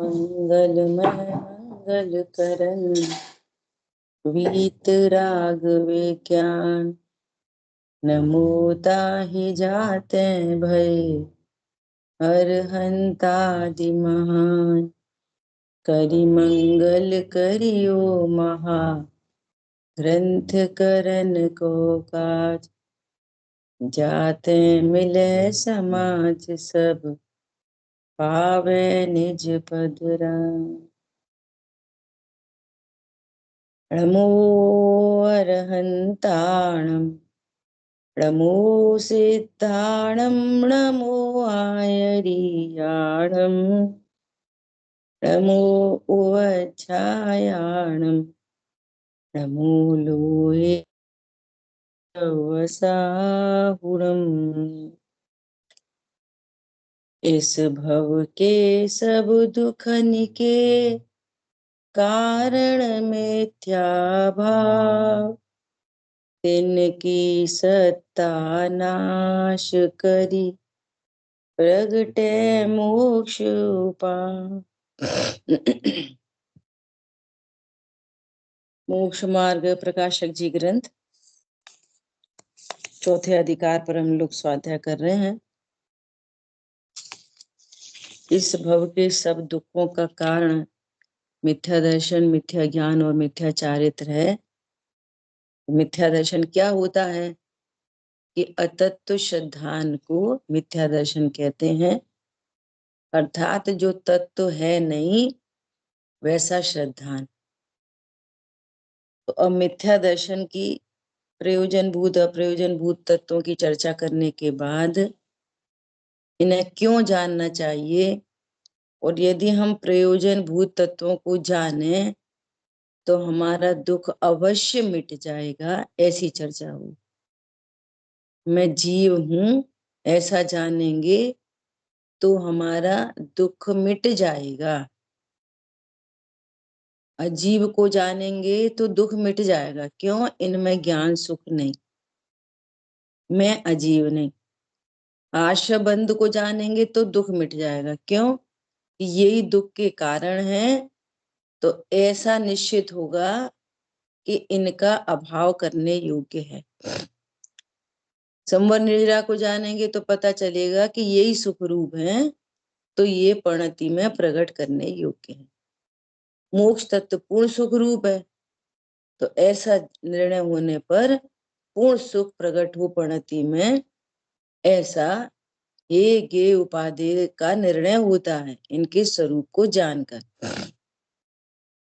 मंगलमय मंगल करन वीतराग विज्ञान। नमो ताहि जाते भय अरहंतादि महान। करि मंगल करियो महा ग्रंथ करन को काज। जाते मिले समाज सब पावे निज पद राम। नमो अरहंताणं नमो सिद्धाणं नमो आयरियाणं नमो उवच्छायाणं नमो लोये वसाहुरम्। इस भव के सब दुख निके कारण मिथ्या भाव। तिनकी सत्ता नाश करी प्रगटे मोक्ष उपाय। मोक्ष मार्ग प्रकाशक जी ग्रंथ चौथे अधिकार पर हम लोग स्वाध्याय कर रहे हैं। इस भव के सब दुखों का कारण मिथ्या दर्शन, मिथ्या ज्ञान और मिथ्या चारित्र है। मिथ्या दर्शन क्या होता है कि अतत्व श्रद्धान को मिथ्या दर्शन कहते हैं, अर्थात जो तत्व है नहीं वैसा श्रद्धान। तो अब मिथ्या दर्शन की प्रयोजन भूत अप्रयोजन भूत तत्वों की चर्चा करने के बाद इन्हें क्यों जानना चाहिए, और यदि हम प्रयोजन भूत तत्वों को जाने तो हमारा दुख अवश्य मिट जाएगा, ऐसी चर्चा हुई। मैं जीव हूं ऐसा जानेंगे तो हमारा दुख मिट जाएगा। अजीव को जानेंगे तो दुख मिट जाएगा। क्यों? इनमें ज्ञान सुख नहीं, मैं अजीव नहीं। आशाबंध को जानेंगे तो दुख मिट जाएगा। क्यों? यही दुख के कारण है। तो ऐसा निश्चित होगा कि इनका अभाव करने योग्य है। संवर निर्जरा को जानेंगे तो पता चलेगा कि यही सुख रूप है, तो ये प्रणति में प्रकट करने योग्य है। मोक्ष तत्व पूर्ण सुख रूप है, तो ऐसा निर्णय होने पर पूर्ण सुख प्रकट हो प्रणति में, ऐसा हे गे उपाधि का निर्णय होता है इनके स्वरूप को जानकर।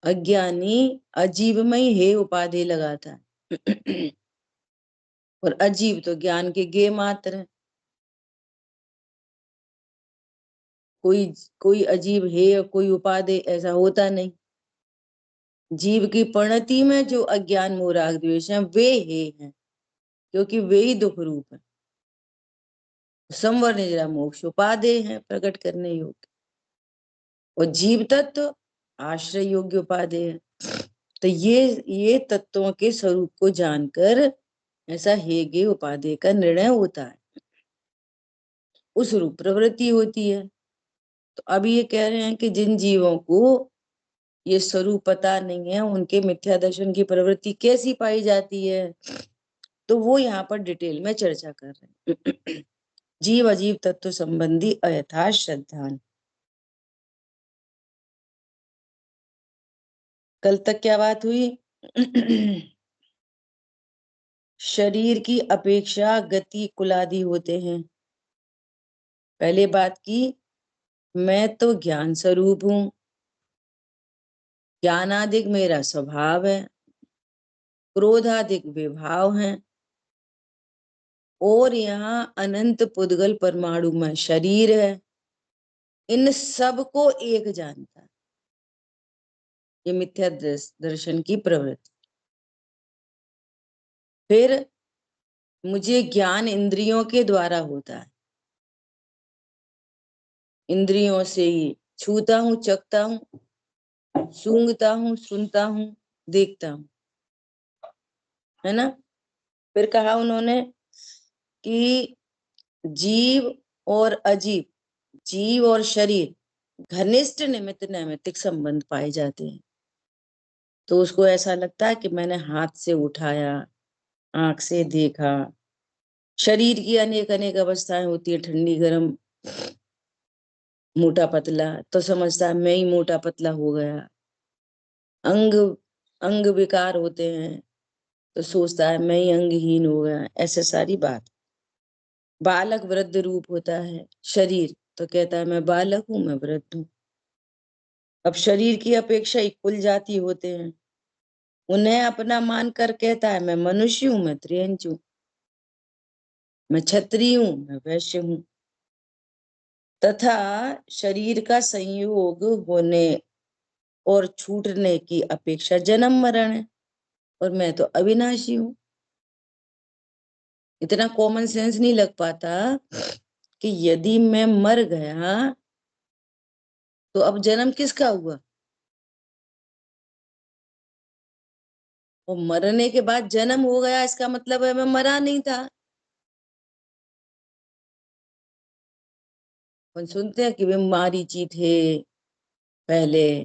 अज्ञानी अजीव में ही हे उपाधि लगाता है और अजीव तो ज्ञान के गे मात्र है। कोई अजीव है और कोई उपाधि ऐसा होता नहीं। जीव की प्रणति में जो अज्ञान मोह राग द्वेष है वे हे हैं, क्योंकि वे ही दुख रूप है। संवर निजरा मोक्ष उपाधि है प्रकट करने योग्य, और जीव तत्व आश्रय योग्य उपाधि है। तो ये तत्वों के स्वरूप को जानकर ऐसा हेगे उपाधि का निर्णय होता है, उस रूप प्रवृत्ति होती है। तो अभी ये कह रहे हैं कि जिन जीवों को ये स्वरूप पता नहीं है उनके मिथ्या दर्शन की प्रवृत्ति कैसी पाई जाती है, तो वो यहाँ पर डिटेल में चर्चा कर रहे हैं। जीव अजीव तत्व संबंधी अयथार्थ श्रद्धान। कल तक क्या बात हुई? शरीर की अपेक्षा गति कुलादि होते हैं। पहले बात की मैं तो ज्ञान स्वरूप हूं, ज्ञानादिक मेरा स्वभाव है, क्रोधादिक विभाव है, और यहाँ अनंत पुद्गल परमाणु में शरीर है। इन सब को एक जानता है, ये मिथ्या दर्शन की प्रवृत्ति। फिर मुझे ज्ञान इंद्रियों के द्वारा होता है, इंद्रियों से ही छूता हूं, चखता हूं, सूंघता हूं, सुनता हूं, देखता हूं, है ना। फिर कहा उन्होंने कि जीव और अजीव, जीव और शरीर घनिष्ठ निमित्त नैमित्तिक संबंध पाए जाते हैं। तो उसको ऐसा लगता है कि मैंने हाथ से उठाया, आंख से देखा। शरीर की अनेक अनेक अवस्थाएं होती है, ठंडी गर्म, मोटा पतला, तो समझता है मैं ही मोटा पतला हो गया। अंग अंग विकार होते हैं तो सोचता है मैं ही अंगहीन हो गया। ऐसे सारी बात। बालक वृद्ध रूप होता है शरीर, तो कहता है मैं बालक हूं, मैं वृद्ध हूं। अब शरीर की अपेक्षा कुल जाति होते हैं, उन्हें अपना मानकर कहता है मैं मनुष्य हूं, मैं त्रियंच हूं, मैं क्षत्रिय हूं, मैं वैश्य हूं। तथा शरीर का संयोग होने और छूटने की अपेक्षा जन्म मरण है, और मैं तो अविनाशी हूं। इतना कॉमन सेंस नहीं लग पाता कि यदि मैं मर गया तो अब जन्म किसका हुआ? और मरने के बाद जन्म हो गया, इसका मतलब है मैं मरा नहीं था। अपन सुनते हैं कि वे मारीची थे पहले,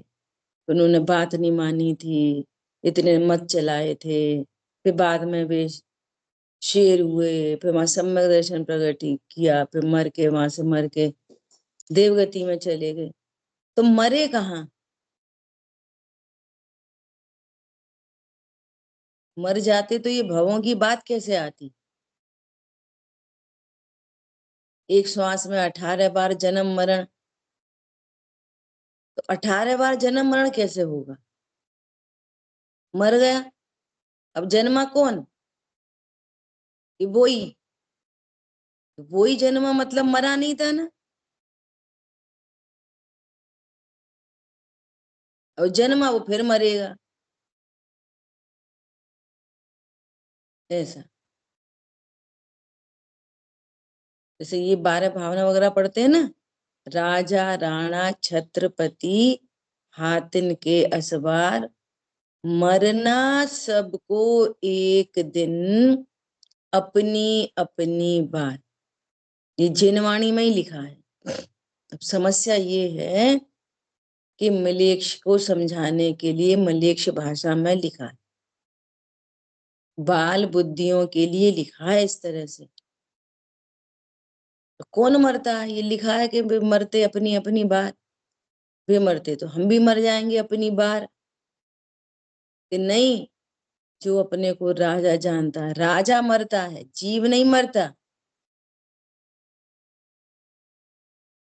उन्होंने बात नहीं मानी थी, इतने मत चलाए थे, फिर बाद में वे शेर हुए, फिर वहां सम्यक दर्शन प्रकट किया, फिर मर के वहां से मर के देवगति में चले गए। तो मरे कहाँ? मर जाते तो ये भवों की बात कैसे आती? एक श्वास में 18 बार जन्म मरण, तो 18 बार जन्म मरण कैसे होगा? मर गया, अब जन्मा कौन? कि वो ही जन्मा, मतलब मरा नहीं था ना। और जन्मा वो फिर मरेगा, ऐसा। जैसे ये 12 भावना वगैरह पढ़ते हैं ना, राजा राणा छत्रपति हातिन के असवार, मरना सबको एक दिन अपनी अपनी बार। ये जिनवाणी में ही लिखा है। अब समस्या ये है कि मलेच्छ को समझाने के लिए मलेच्छ भाषा में लिखा है, बाल बुद्धियों के लिए लिखा है इस तरह से। तो कौन मरता है? ये लिखा है कि वे मरते अपनी अपनी बार। वे मरते तो हम भी मर जाएंगे अपनी बार, कि नहीं। जो अपने को राजा जानता है, राजा मरता है, जीव नहीं मरता।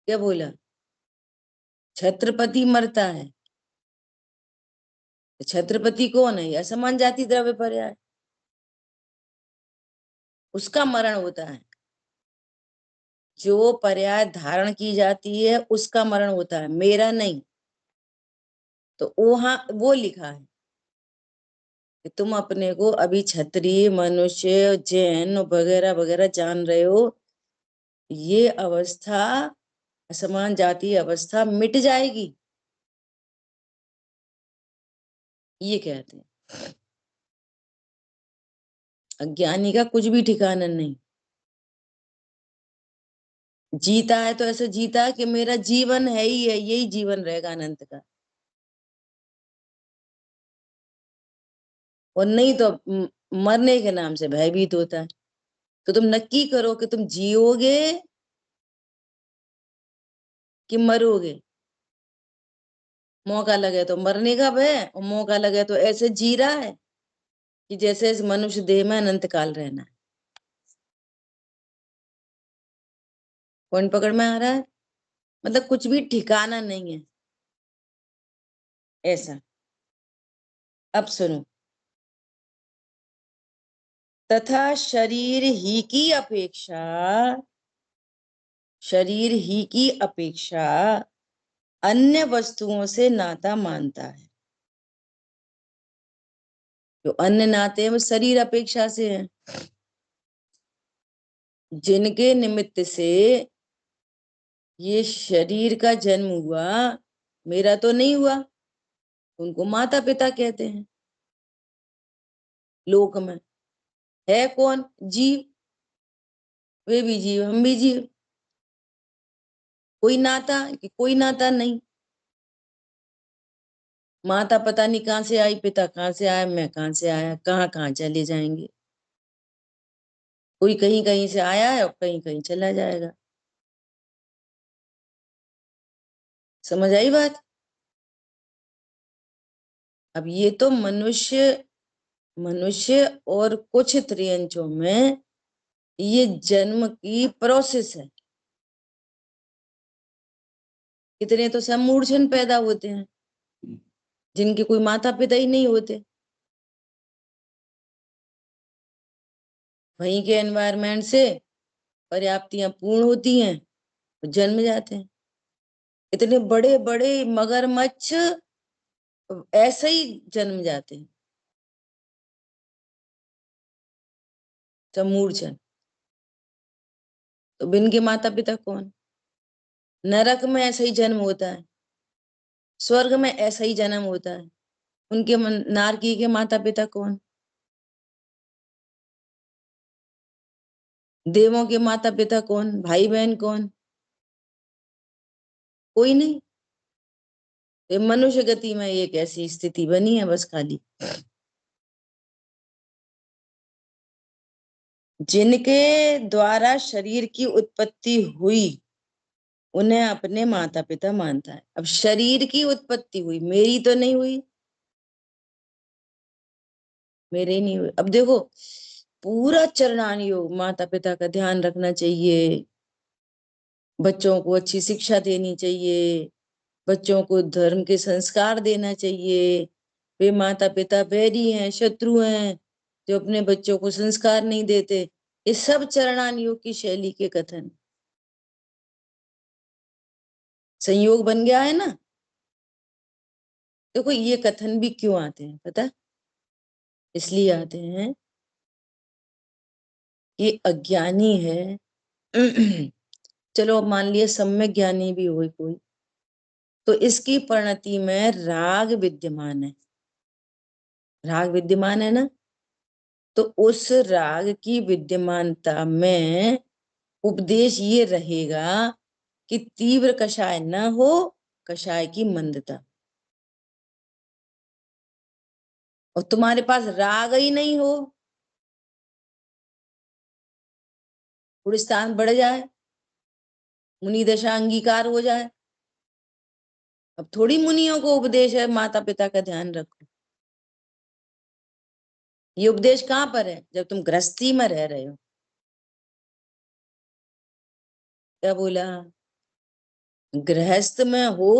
क्या बोला? छत्रपति मरता है। तो छत्रपति कौन है? असमान जाति द्रव्य पर्याय, उसका मरण होता है। जो पर्याय धारण की जाती है उसका मरण होता है, मेरा नहीं। तो वहां वो लिखा है कि तुम अपने को अभी क्षत्रिय, मनुष्य, जैन वगैरह वगैरह जान रहे हो। ये अवस्था, असमान जाति अवस्था मिट जाएगी, ये कहते हैं। अज्ञानी का कुछ भी ठिकाना नहीं। जीता है तो ऐसे जीता है कि मेरा जीवन है ही है, यही जीवन रहेगा अनंत का। और नहीं तो मरने के नाम से भयभीत होता है। तो तुम नक्की करो कि तुम जियोगे कि मरोगे। मौका लगे तो मरने का भय, और मौका लगे तो ऐसे जी रहा है कि जैसे इस मनुष्य देह में अनंत काल रहना है। कौन पकड़ में आ रहा है? मतलब कुछ भी ठिकाना नहीं है, ऐसा। अब सुनो। तथा शरीर ही की अपेक्षा अन्य वस्तुओं से नाता मानता है। जो अन्य नाते हैं वो शरीर अपेक्षा से हैं, जिनके निमित्त से ये शरीर का जन्म हुआ। मेरा तो नहीं हुआ। उनको माता पिता कहते हैं लोक में। है कौन? जीव। वे भी जीव, हम भी जीव। कोई नाता कि कोई नाता नहीं। माता पता नहीं कहाँ से आई, पिता कहाँ से आया, मैं कहाँ से आया, कहाँ कहाँ चले जाएंगे। कोई कहीं कहीं से आया है और कहीं कहीं चला जाएगा। समझ आई बात? अब ये तो मनुष्य मनुष्य और कुछ त्रियंचों में ये जन्म की प्रोसेस है। कितने तो समूर्छन पैदा होते हैं जिनके कोई माता पिता ही नहीं होते, वहीं के एनवायरमेंट से पर्याप्तियां पूर्ण होती हैं तो जन्म जाते हैं। इतने बड़े बड़े मगरमच्छ ऐसे ही जन्म जाते हैं, समूर्छन। तो बिन के माता पिता कौन? नरक में ऐसा ही जन्म होता है, स्वर्ग में ऐसा ही जन्म होता है। उनके नारकी के माता पिता कौन? देवों के माता पिता कौन? भाई बहन कौन? कोई नहीं। ये मनुष्य गति में एक ऐसी स्थिति बनी है बस खाली। जिनके द्वारा शरीर की उत्पत्ति हुई उन्हें अपने माता पिता मानता है। अब शरीर की उत्पत्ति हुई, मेरी तो नहीं हुई, मेरे ही नहीं हुई। अब देखो, पूरा चरणान योग, माता पिता का ध्यान रखना चाहिए, बच्चों को अच्छी शिक्षा देनी चाहिए, बच्चों को धर्म के संस्कार देना चाहिए। वे माता पिता बैरी हैं, शत्रु हैं जो अपने बच्चों को संस्कार नहीं देते। ये सब चरणान योग की शैली के कथन। संयोग बन गया है ना। देखो ये कथन भी क्यों आते हैं पता? इसलिए आते हैं कि अज्ञानी है। चलो अब मान लिया सम्यक ज्ञानी भी हो कोई, तो इसकी परिणति में राग विद्यमान है। राग विद्यमान है ना, तो उस राग की विद्यमानता में उपदेश ये रहेगा कि तीव्र कषाय न हो, कषाय की मंदता। और तुम्हारे पास राग ही नहीं हो, गुण स्थान बढ़ जाए, मुनि दशा अंगीकार हो जाए। अब थोड़ी मुनियों को उपदेश है माता पिता का ध्यान रखो। ये उपदेश कहाँ पर है? जब तुम गृहस्थी में रह रहे हो। क्या बोला? गृहस्थ में हो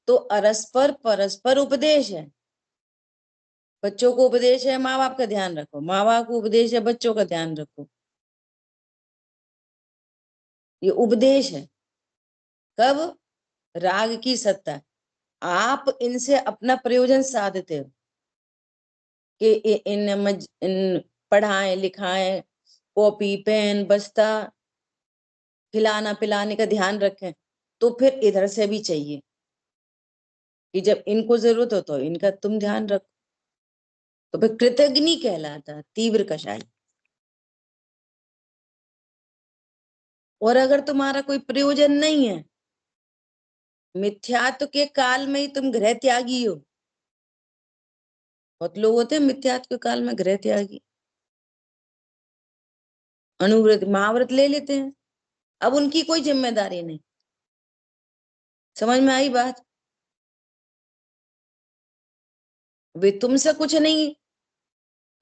तो अरस्पर परस्पर उपदेश है। बच्चों को उपदेश है माँ बाप का ध्यान रखो, माँ बाप को उपदेश है बच्चों का ध्यान रखो। ये उपदेश है। कब? राग की सत्ता। आप इनसे अपना प्रयोजन साधते हो कि इन पढ़ाएं लिखाएं, कॉपी पेन बस्ता, खिलाना पिलाने का ध्यान रखें। तो फिर इधर से भी चाहिए कि जब इनको जरूरत हो तो इनका तुम ध्यान रखो। तो फिर कृतज्ञ कहलाता, तीव्र कषाय। और अगर तुम्हारा कोई प्रयोजन नहीं है, मिथ्यात्व के काल में ही तुम गृह त्यागी हो। बहुत लोग होते हैं मिथ्यात्व के काल में गृह त्यागी, अनुव्रत महाव्रत ले लेते हैं। अब उनकी कोई जिम्मेदारी नहीं। समझ में आई बात? वे तुमसे कुछ नहीं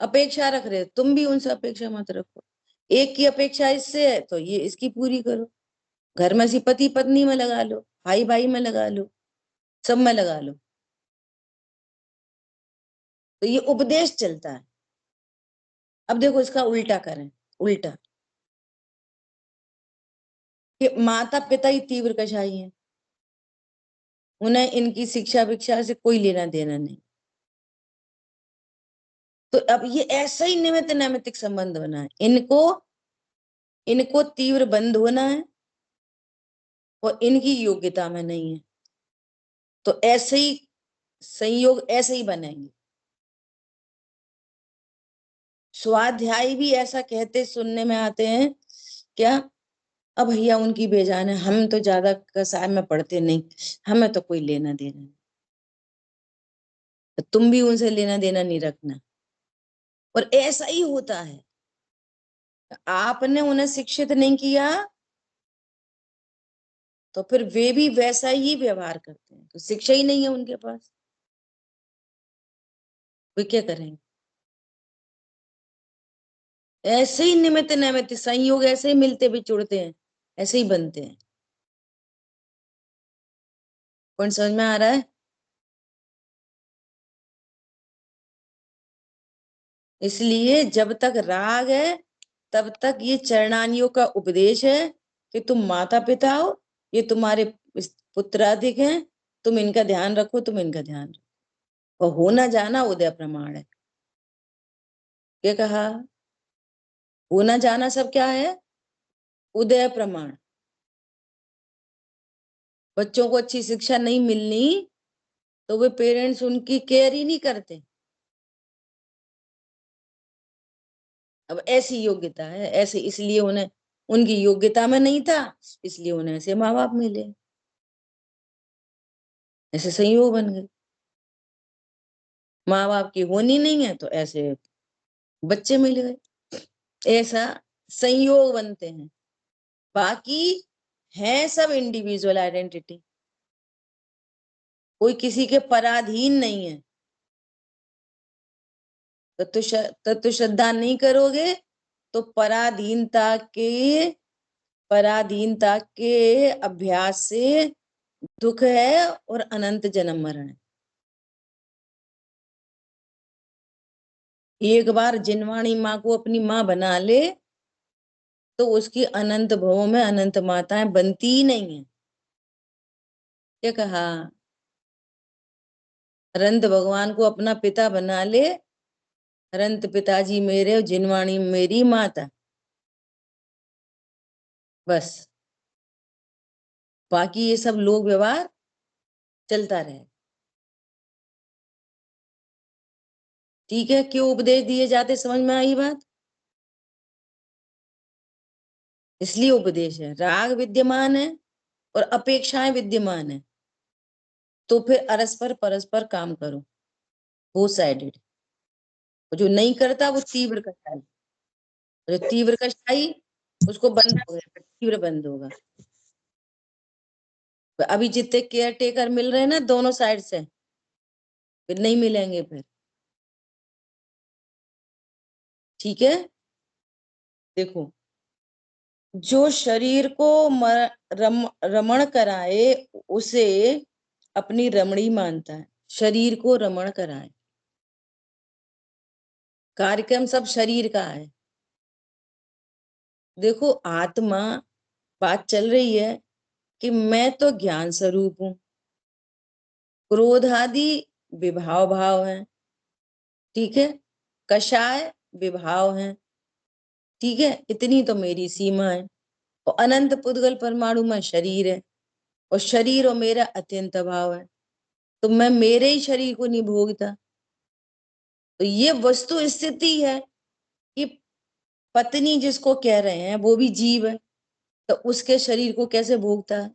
अपेक्षा रख रहे, तुम भी उनसे अपेक्षा मत रखो। एक की अपेक्षा इससे है तो ये इसकी पूरी करो। घर में सी पति पत्नी में लगा लो, भाई भाई में लगा लो, सब में लगा लो। तो ये उपदेश चलता है। अब देखो इसका उल्टा करें, उल्टा कि माता पिता ही तीव्र कषाई हैं, उन्हें इनकी शिक्षा विक्षा से कोई लेना देना नहीं। तो अब ये ऐसा ही निमित्त नैमित्तिक संबंध बना है। इनको इनको तीव्र बंध होना है और इनकी योग्यता में नहीं है, तो ऐसे ही संयोग ऐसे ही बनेंगे। स्वाध्याय भी ऐसा कहते सुनने में आते हैं क्या अब भैया उनकी बेजान है, हम तो ज्यादा कसाय में पढ़ते नहीं, हमें तो कोई लेना देना नहीं, तो तुम भी उनसे लेना देना नहीं रखना। और ऐसा ही होता है, आपने उन्हें शिक्षित नहीं किया तो फिर वे भी वैसा ही व्यवहार करते हैं, तो शिक्षा ही नहीं है उनके पास, वे क्या करेंगे। ऐसे ही निमित्त नैमित्त संयोग ऐसे ही मिलते भी जुड़ते हैं, ऐसे ही बनते हैं। कौन समझ में आ रहा है? इसलिए जब तक राग है तब तक ये चरणानियों का उपदेश है कि तुम माता पिता हो, ये तुम्हारे पुत्राधिक हैं, तुम इनका ध्यान रखो, तुम इनका ध्यान रखो। और होना जाना उदय प्रमाण है। क्या कहा? होना जाना सब क्या है? उदय प्रमाण। बच्चों को अच्छी शिक्षा नहीं मिलनी तो वे पेरेंट्स उनकी केयर ही नहीं करते। अब ऐसी योग्यता है, ऐसे इसलिए उन्हें, उनकी योग्यता में नहीं था इसलिए उन्हें ऐसे माँ बाप मिले, ऐसे संयोग बन गए। माँ बाप की होनी नहीं है तो ऐसे बच्चे मिल गए, ऐसा संयोग बनते हैं। बाकी है सब इंडिविजुअल आइडेंटिटी, कोई किसी के पराधीन नहीं है। तत्व श्रद्धा नहीं करोगे तो पराधीनता के अभ्यास से दुख है और अनंत जन्म मरण है। एक बार जिनवाणी माँ को अपनी माँ बना ले तो उसकी अनंत भवों में अनंत माताएं बनती ही नहीं है। क्या कहा? अनंत भगवान को अपना पिता बना ले, अनंत पिताजी मेरे और जिनवाणी मेरी माता, बस। बाकी ये सब लोक व्यवहार चलता रहे। ठीक है, क्यों उपदेश दिए जाते, समझ में आई बात? इसलिए उपदेश है, राग विद्यमान है और अपेक्षाएं विद्यमान है, तो फिर परस्पर परस्पर काम करो, बोथ साइडेड। और जो नहीं करता वो तीव्र कषाय, जो तीव्र कषाई उसको बंद हो गया, तीव्र बंद होगा। अभी जितने केयर टेकर मिल रहे हैं ना दोनों साइड से, फिर नहीं मिलेंगे फिर। ठीक है, देखो, जो शरीर को रमण कराए उसे अपनी रमणी मानता है। शरीर को रमण कराए, कार्यक्रम सब शरीर का है। देखो आत्मा, बात चल रही है कि मैं तो ज्ञान स्वरूप हूं, क्रोध आदि विभाव भाव है, ठीक है, कषाय विभाव है, ठीक है, इतनी तो मेरी सीमा है। और अनंत पुद्गल परमाणु में शरीर है, और शरीर और मेरा अत्यंत अभाव है, तो मैं मेरे ही शरीर को नहीं भोगता। तो ये वस्तु स्थिति है कि पत्नी जिसको कह रहे हैं वो भी जीव है, तो उसके शरीर को कैसे भोगता है?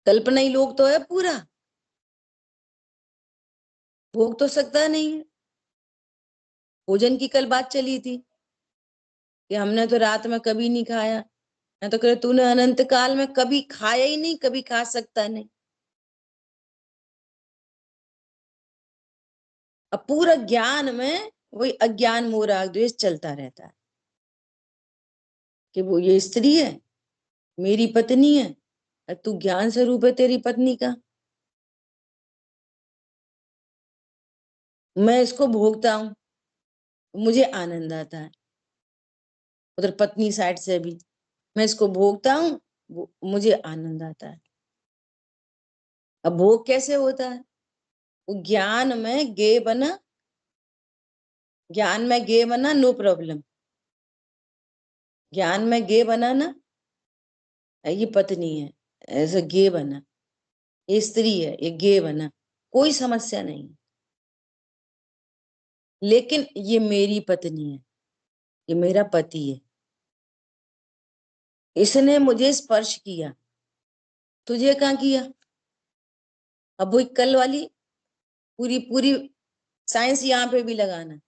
कल्पना ही लोग तो है पूरा, भोग तो सकता नहीं है। भोजन की कल बात चली थी कि हमने तो रात में कभी नहीं खाया, मैं तो कह रही तूने अनंत काल में कभी खाया ही नहीं, कभी खा सकता नहीं। अब पूरा ज्ञान में वही अज्ञान मोह राग द्वेष चलता रहता है कि वो ये स्त्री है, मेरी पत्नी है, तू ज्ञान स्वरूप है तेरी पत्नी का, मैं इसको भोगता हूं, मुझे आनंद आता है। उधर पत्नी साइड से भी, मैं इसको भोगता हूँ, मुझे आनंद आता है। अब भोग कैसे होता है? वो ज्ञान में गे बना, ज्ञान में गे बना, नो प्रॉब्लम। ज्ञान में गे बना ना, ये पत्नी है, ऐसे गे बना, ये स्त्री है, ये गे बना, कोई समस्या नहीं। लेकिन ये मेरी पत्नी है, ये मेरा पति है, इसने मुझे स्पर्श किया, तुझे कहाँ किया? अब वो कल वाली पूरी पूरी साइंस यहाँ पे भी लगाना।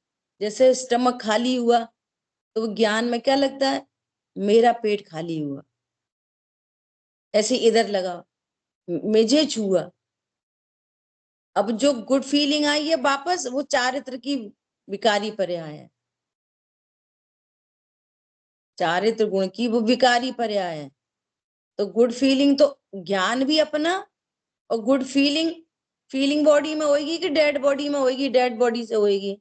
जैसे स्टमक खाली हुआ तो वो ज्ञान में क्या लगता है? मेरा पेट खाली हुआ। ऐसे इधर लगा, मुझे छुआ। अब जो गुड फीलिंग आई है वापस, वो चारित्र की विकारी पर्याय है। चारित्र गुण की वो विकारी पर्याय है। तो गुड फीलिंग तो ज्ञान भी अपना, और गुड फीलिंग फीलिंग बॉडी में होगी कि डेड बॉडी में होगी? डेड बॉडी से होगी।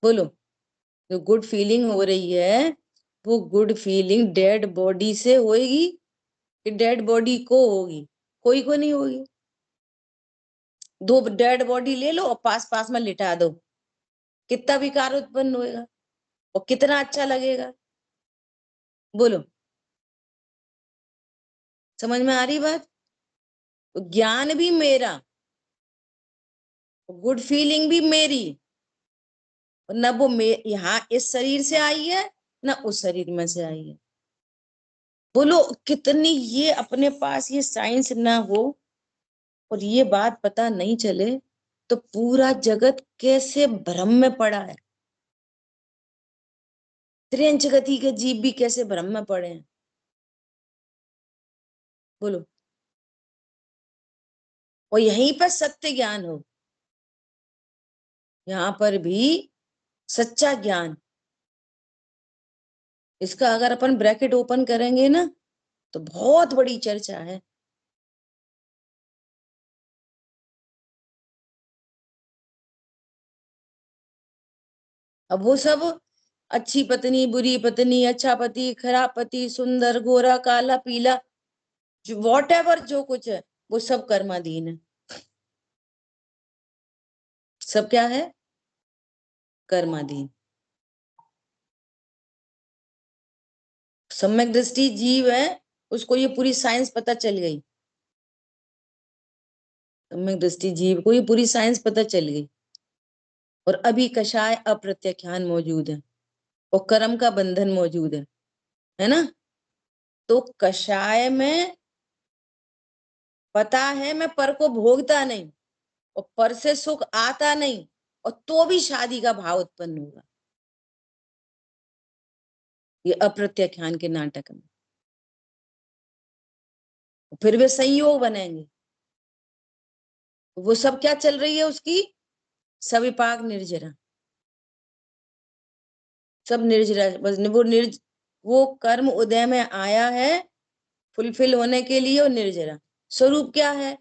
बोलो, जो गुड फीलिंग हो रही है वो गुड फीलिंग डेड बॉडी से होगी कि डेड बॉडी को होगी? कोई को नहीं होगी। दो डेड बॉडी ले लो और पास पास में लिटा दो, कितना विकार उत्पन्न होएगा और कितना अच्छा लगेगा? बोलो, समझ में आ रही बात? तो ज्ञान भी मेरा, गुड फीलिंग भी मेरी, न वो यहाँ इस शरीर से आई है न उस शरीर में से आई है। बोलो, कितनी ये अपने पास ये साइंस ना हो और ये बात पता नहीं चले तो पूरा जगत कैसे भ्रम में पड़ा है। त्रियंच गति के जीव भी कैसे भ्रम में पड़े हैं। बोलो, और यहीं पर सत्य ज्ञान हो, यहाँ पर भी सच्चा ज्ञान। इसका अगर अपन ब्रैकेट ओपन करेंगे ना तो बहुत बड़ी चर्चा है। अब वो सब अच्छी पत्नी, बुरी पत्नी, अच्छा पति, खराब पति, सुंदर, गोरा, काला, पीला, जो वॉट एवर जो कुछ है वो सब कर्माधीन है। सब क्या है? कर्माधीन। सम्यक दृष्टि जीव है, उसको ये पूरी साइंस पता चल गई। सम्यक दृष्टि जीव को ये पूरी साइंस पता चल गई। और अभी कषाय अप्रत्याख्यान मौजूद है और कर्म का बंधन मौजूद है ना? तो कषाय में पता है मैं पर को भोगता नहीं और पर से सुख आता नहीं, और तो भी शादी का भाव उत्पन्न होगा। ये अप्रत्याख्यान के नाटक में फिर वे संयोग बनेंगे। वो सब क्या चल रही है उसकी? सविपाक निर्जरा, सब निर्जरा। बस वो कर्म उदय में आया है फुलफिल होने के लिए, और निर्जरा स्वरूप क्या है?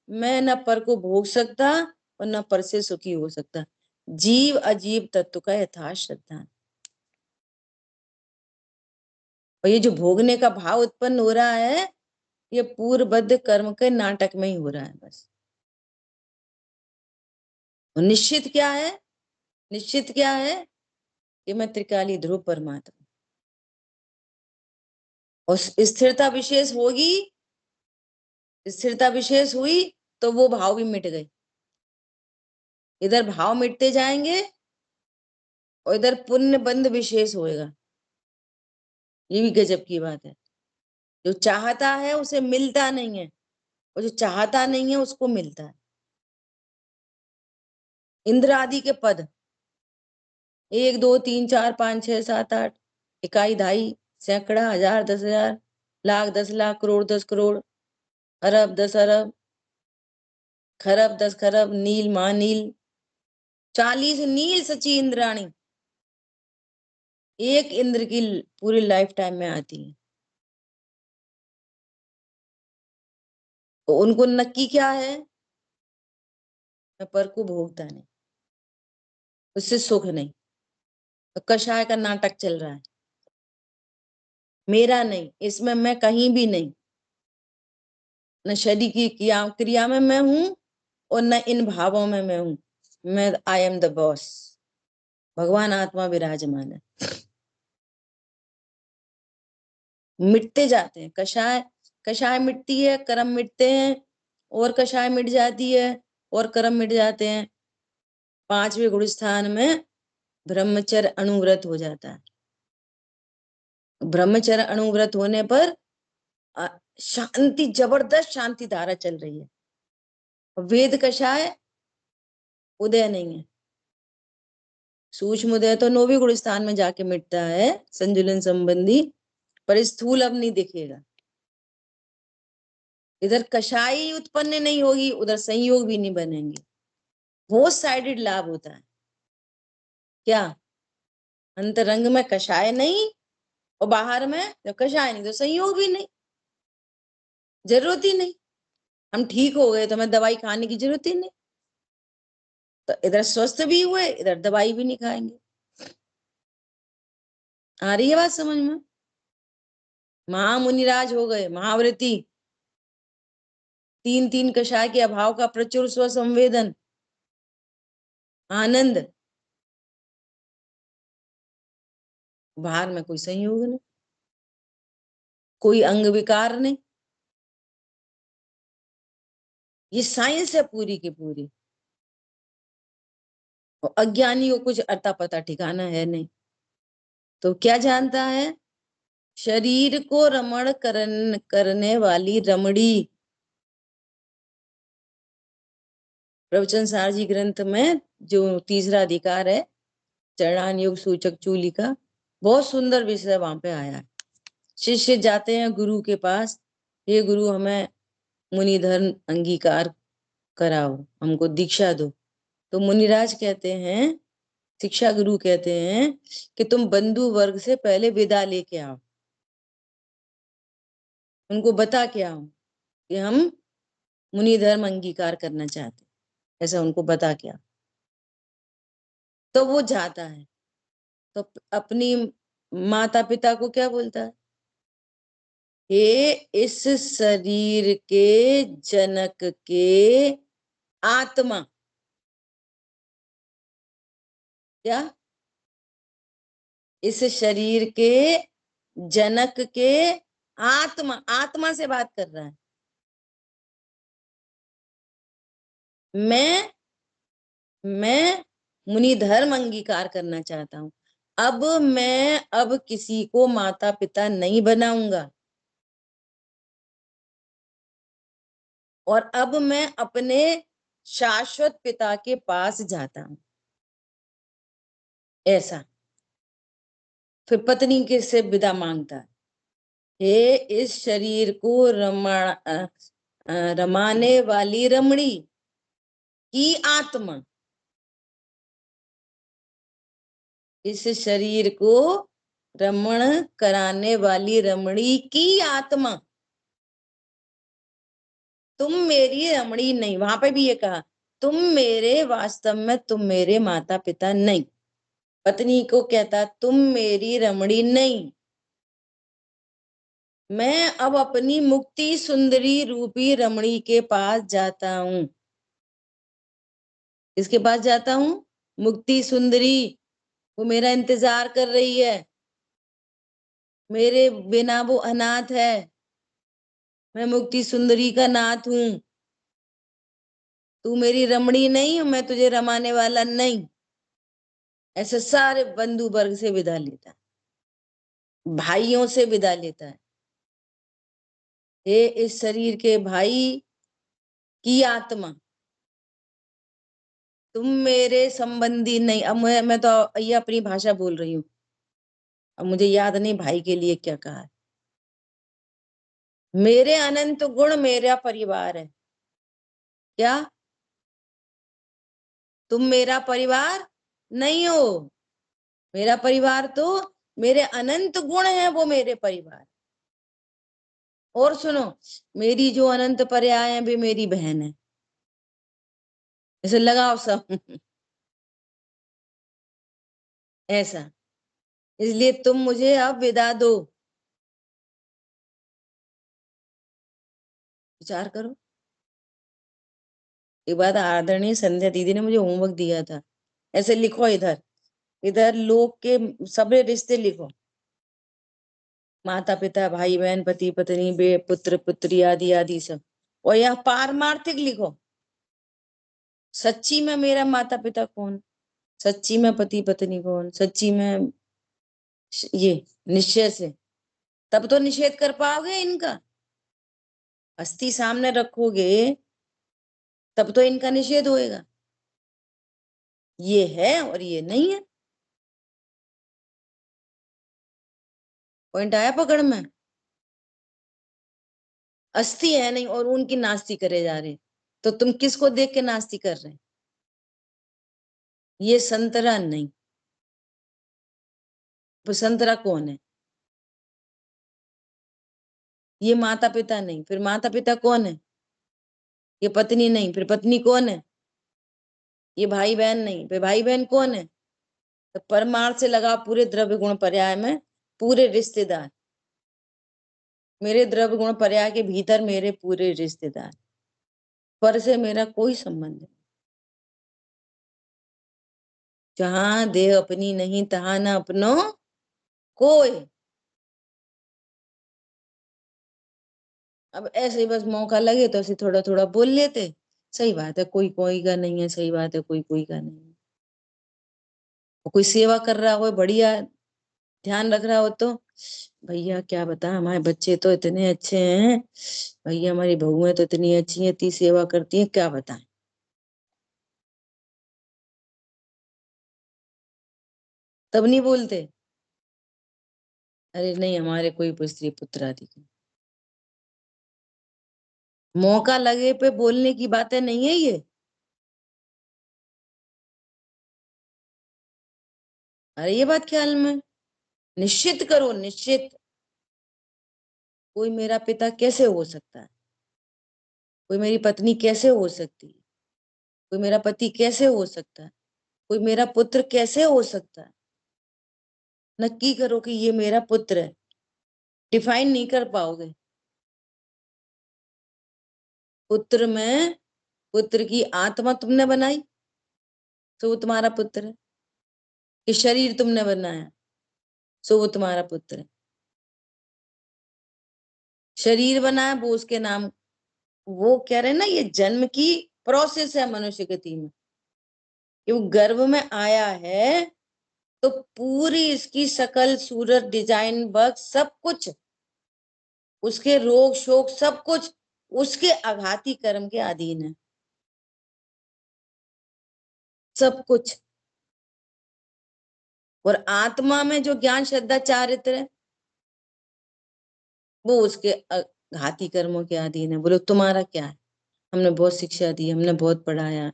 मैं न पर को भोग सकता और न पर से सुखी हो सकता। जीव अजीव तत्व का यथार्थ श्रद्धा। और ये जो भोगने का भाव उत्पन्न हो रहा है ये पूर्वबद्ध कर्म के नाटक में ही हो रहा है बस। और निश्चित क्या है? निश्चित क्या है? कि मैं त्रिकाली ध्रुव परमात्मा। और स्थिरता विशेष होगी, स्थिरता विशेष हुई तो वो भाव भी मिट गए। इधर भाव मिटते जाएंगे और इधर पुण्य बंध विशेष होएगा। ये भी गजब की बात है। जो चाहता है उसे मिलता नहीं है, और जो चाहता नहीं है उसको मिलता है। इंद्र आदि के पद 1 2 3 4 5 6 7 8, इकाई ढाई, सैकड़ा, हजार, 10,000, लाख, 10 लाख, करोड़, 10 करोड़, अरब, 10 अरब, खरब, 10 खरब, नील, महानील, 40 नील सची इंद्राणी एक इंद्र की पूरी लाइफ टाइम में आती है। तो उनको नक्की क्या है? मैं पर को भोगता नहीं, उससे सुख नहीं। तो कषाय का नाटक चल रहा है, मेरा नहीं, इसमें मैं कहीं भी नहीं, न शरीर की क्रिया में मैं हूं और न इन भावों में मैं हूं। मैं आई एम द बॉस। भगवान आत्मा विराजमान है। मिटते जाते हैं कषाय, कषाय मिटती है, कर्म मिटते हैं, और कषाय मिट जाती है और कर्म मिट जाते हैं। 5वें गुण स्थान में ब्रह्मचर्य अनुव्रत हो जाता है। ब्रह्मचर्य अणुव्रत होने पर शांति, जबरदस्त शांति धारा चल रही है। वेद कषाय उदय नहीं है, सूक्ष्म उदय तो नौवीं गुण स्थान में जाके मिटता है संजुलन संबंधी, पर स्थूल अब नहीं दिखेगा। इधर कषाय उत्पन्न नहीं होगी, उधर संयोग भी नहीं बनेंगे। वो साइडेड लाभ होता है। क्या अंतरंग में कषाय नहीं और बाहर में तो कषाय नहीं, तो संयोग भी नहीं, जरूरत ही नहीं। हम ठीक हो गए तो हमें दवाई खाने की जरूरत ही नहीं, तो इधर स्वस्थ भी हुए, इधर दवाई भी नहीं खाएंगे। आ रही है बात समझ में? महामुनिराज हो गए, महाव्रती, 3 कषाय के अभाव का प्रचुर स्व संवेदन, आनंद, बाहर में कोई संयोग नहीं, कोई अंग विकार नहीं। ये साइंस है पूरी की पूरी। और अज्ञानी को कुछ अता पता ठिकाना है नहीं। तो क्या जानता है? शरीर को रमण करने वाली रमणी। प्रवचन सार जी ग्रंथ में जो तीसरा अधिकार है, चरणान योग सूचक चूली का, बहुत सुंदर विषय वहां पे आया है। शिष्य जाते हैं गुरु के पास, ये गुरु हमें मुनि धर्म अंगीकार कराओ, हमको दीक्षा दो। तो मुनिराज कहते हैं, शिक्षा गुरु कहते हैं कि तुम बंधु वर्ग से पहले विदा लेके आओ, उनको बता के आओ कि हम मुनि धर्म अंगीकार करना चाहते, ऐसा उनको बता के आओ। तो वो जाता है, तो अपनी माता पिता को क्या बोलता है? हे इस शरीर के जनक के आत्मा। क्या? इस शरीर के जनक के आत्मा, आत्मा से बात कर रहा है। मैं मुनि धर्म अंगीकार करना चाहता हूं। अब किसी को माता पिता नहीं बनाऊंगा, और अब मैं अपने शाश्वत पिता के पास जाता हूं। ऐसा फिर पत्नी के से विदा मांगता है। हे इस शरीर को रमाने वाली रमणी की आत्मा, इस शरीर को रमण कराने वाली रमणी की आत्मा, तुम मेरी रमणी नहीं। वहां पे भी ये कहा, तुम मेरे, वास्तव में तुम मेरे माता पिता नहीं। पत्नी को कहता, तुम मेरी रमणी नहीं, मैं अब अपनी मुक्ति सुंदरी रूपी रमणी के पास जाता हूं। किसके पास जाता हूं? मुक्ति सुंदरी। वो मेरा इंतजार कर रही है, मेरे बिना वो अनाथ है। मैं मुक्ति सुंदरी का नाथ हूं, तू मेरी रमणी नहीं, मैं तुझे रमाने वाला नहीं। ऐसे सारे बंधु वर्ग से विदा लेता है, भाइयों से विदा लेता है। हे इस शरीर के भाई की आत्मा, तुम मेरे संबंधी नहीं। अब मैं तो ये अपनी भाषा बोल रही हूँ, अब मुझे याद नहीं भाई के लिए क्या कहा है। मेरे अनंत गुण मेरा परिवार है। क्या? तुम मेरा परिवार नहीं हो। मेरा परिवार तो मेरे अनंत गुण है, वो मेरे परिवार। और सुनो, मेरी जो अनंत पर्याय है वे मेरी बहन है। इसे लगाओ सब ऐसा, इसलिए तुम मुझे अब विदा दो। विचार करो। एक बात आदरणीय संध्या दीदी ने मुझे होमवर्क दिया था, ऐसे लिखो, इधर इधर लोग के सबे रिश्ते लिखो, माता पिता भाई बहन पति पत्नी बे पुत्र पुत्री आदि आदि सब। और यहाँ पारमार्थिक लिखो, सच्ची में मेरा माता पिता कौन, सच्ची में पति पत्नी कौन, सच्ची में ये निश्चय से तब तो निषेध कर पाओगे इनका। अस्थि सामने रखोगे तब तो इनका निषेध होएगा, ये है और ये नहीं है। पॉइंट आया पकड़ में? अस्थि है नहीं और उनकी नास्ती करे जा रहे, तो तुम किसको देख के नास्ती कर रहे हैं? ये संतरा नहीं। तो संतरा कौन है? ये माता पिता नहीं, फिर माता पिता कौन है? ये पत्नी नहीं, फिर पत्नी कौन है? ये भाई बहन नहीं, फिर भाई बहन कौन है? तो परमार्थ से लगा पूरे द्रव्य गुण पर्याय में पूरे रिश्तेदार, मेरे द्रव्य गुण पर्याय के भीतर मेरे पूरे रिश्तेदार, पर से मेरा कोई संबंध नहीं। जहां देह अपनी नहीं तहां न अपनो कोई। अब ऐसे ही बस मौका लगे तो ऐसे थोड़ा थोड़ा बोल लेते। सही बात है, कोई कोई का नहीं है, सही बात है, कोई कोई का नहीं है। कोई सेवा कर रहा हो बढ़िया, ध्यान रख रहा हो तो भैया क्या बता, हमारे बच्चे तो इतने अच्छे हैं, भैया हमारी बहुएं तो इतनी अच्छी हैं, इतनी सेवा करती हैं, क्या बताएं। तब नहीं बोलते, अरे नहीं हमारे कोई स्त्री पुत्र आदि की। मौका लगे पे बोलने की बातें नहीं है ये। अरे ये बात ख्याल में, निश्चित करो, निश्चित। कोई मेरा पिता कैसे हो सकता है, कोई मेरी पत्नी कैसे हो सकती है, कोई मेरा पति कैसे हो सकता है, कोई मेरा पुत्र कैसे हो सकता है। नक्की करो कि ये मेरा पुत्र है, डिफाइन नहीं कर पाओगे। पुत्र में, पुत्र की आत्मा तुमने बनाई तो वो तुम्हारा पुत्र है, कि शरीर तुमने बनाया सो वो तुम्हारा पुत्र है। शरीर बनाया वो उसके नाम, वो कह रहे हैं ना, ये जन्म की प्रोसेस है मनुष्य गति में, कि वो गर्भ में आया है तो पूरी इसकी शकल सूरत डिजाइन वर्क सब कुछ, उसके रोग शोक सब कुछ उसके आघाती कर्म के अधीन है, सब कुछ। और आत्मा में जो ज्ञान श्रद्धा चारित्र है वो उसके घाती कर्मों के अधीन है। बोलो तुम्हारा क्या है? हमने बहुत शिक्षा दी, हमने बहुत पढ़ाया,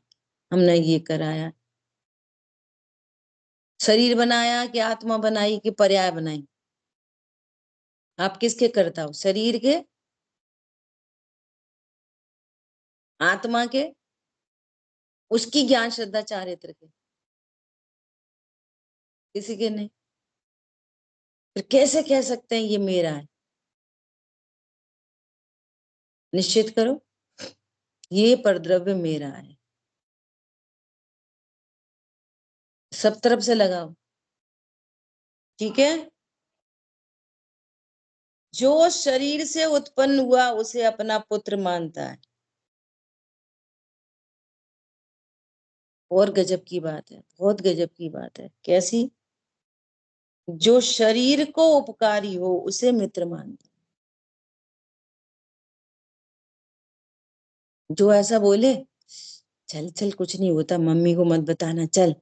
हमने ये कराया। शरीर बनाया कि आत्मा बनाई कि पर्याय बनाई? आप किसके करता हो, शरीर के, आत्मा के, उसकी ज्ञान श्रद्धा चारित्र के? किसी के नहीं। फिर कैसे कह सकते हैं ये मेरा है? निश्चित करो ये परद्रव्य मेरा है, सब तरफ से लगाओ। ठीक है, जो शरीर से उत्पन्न हुआ उसे अपना पुत्र मानता है। और गजब की बात है, बहुत गजब की बात है। कैसी? जो शरीर को उपकारी हो उसे मित्र मानता है। जो ऐसा बोले, चल चल कुछ नहीं होता, मम्मी को मत बताना, चल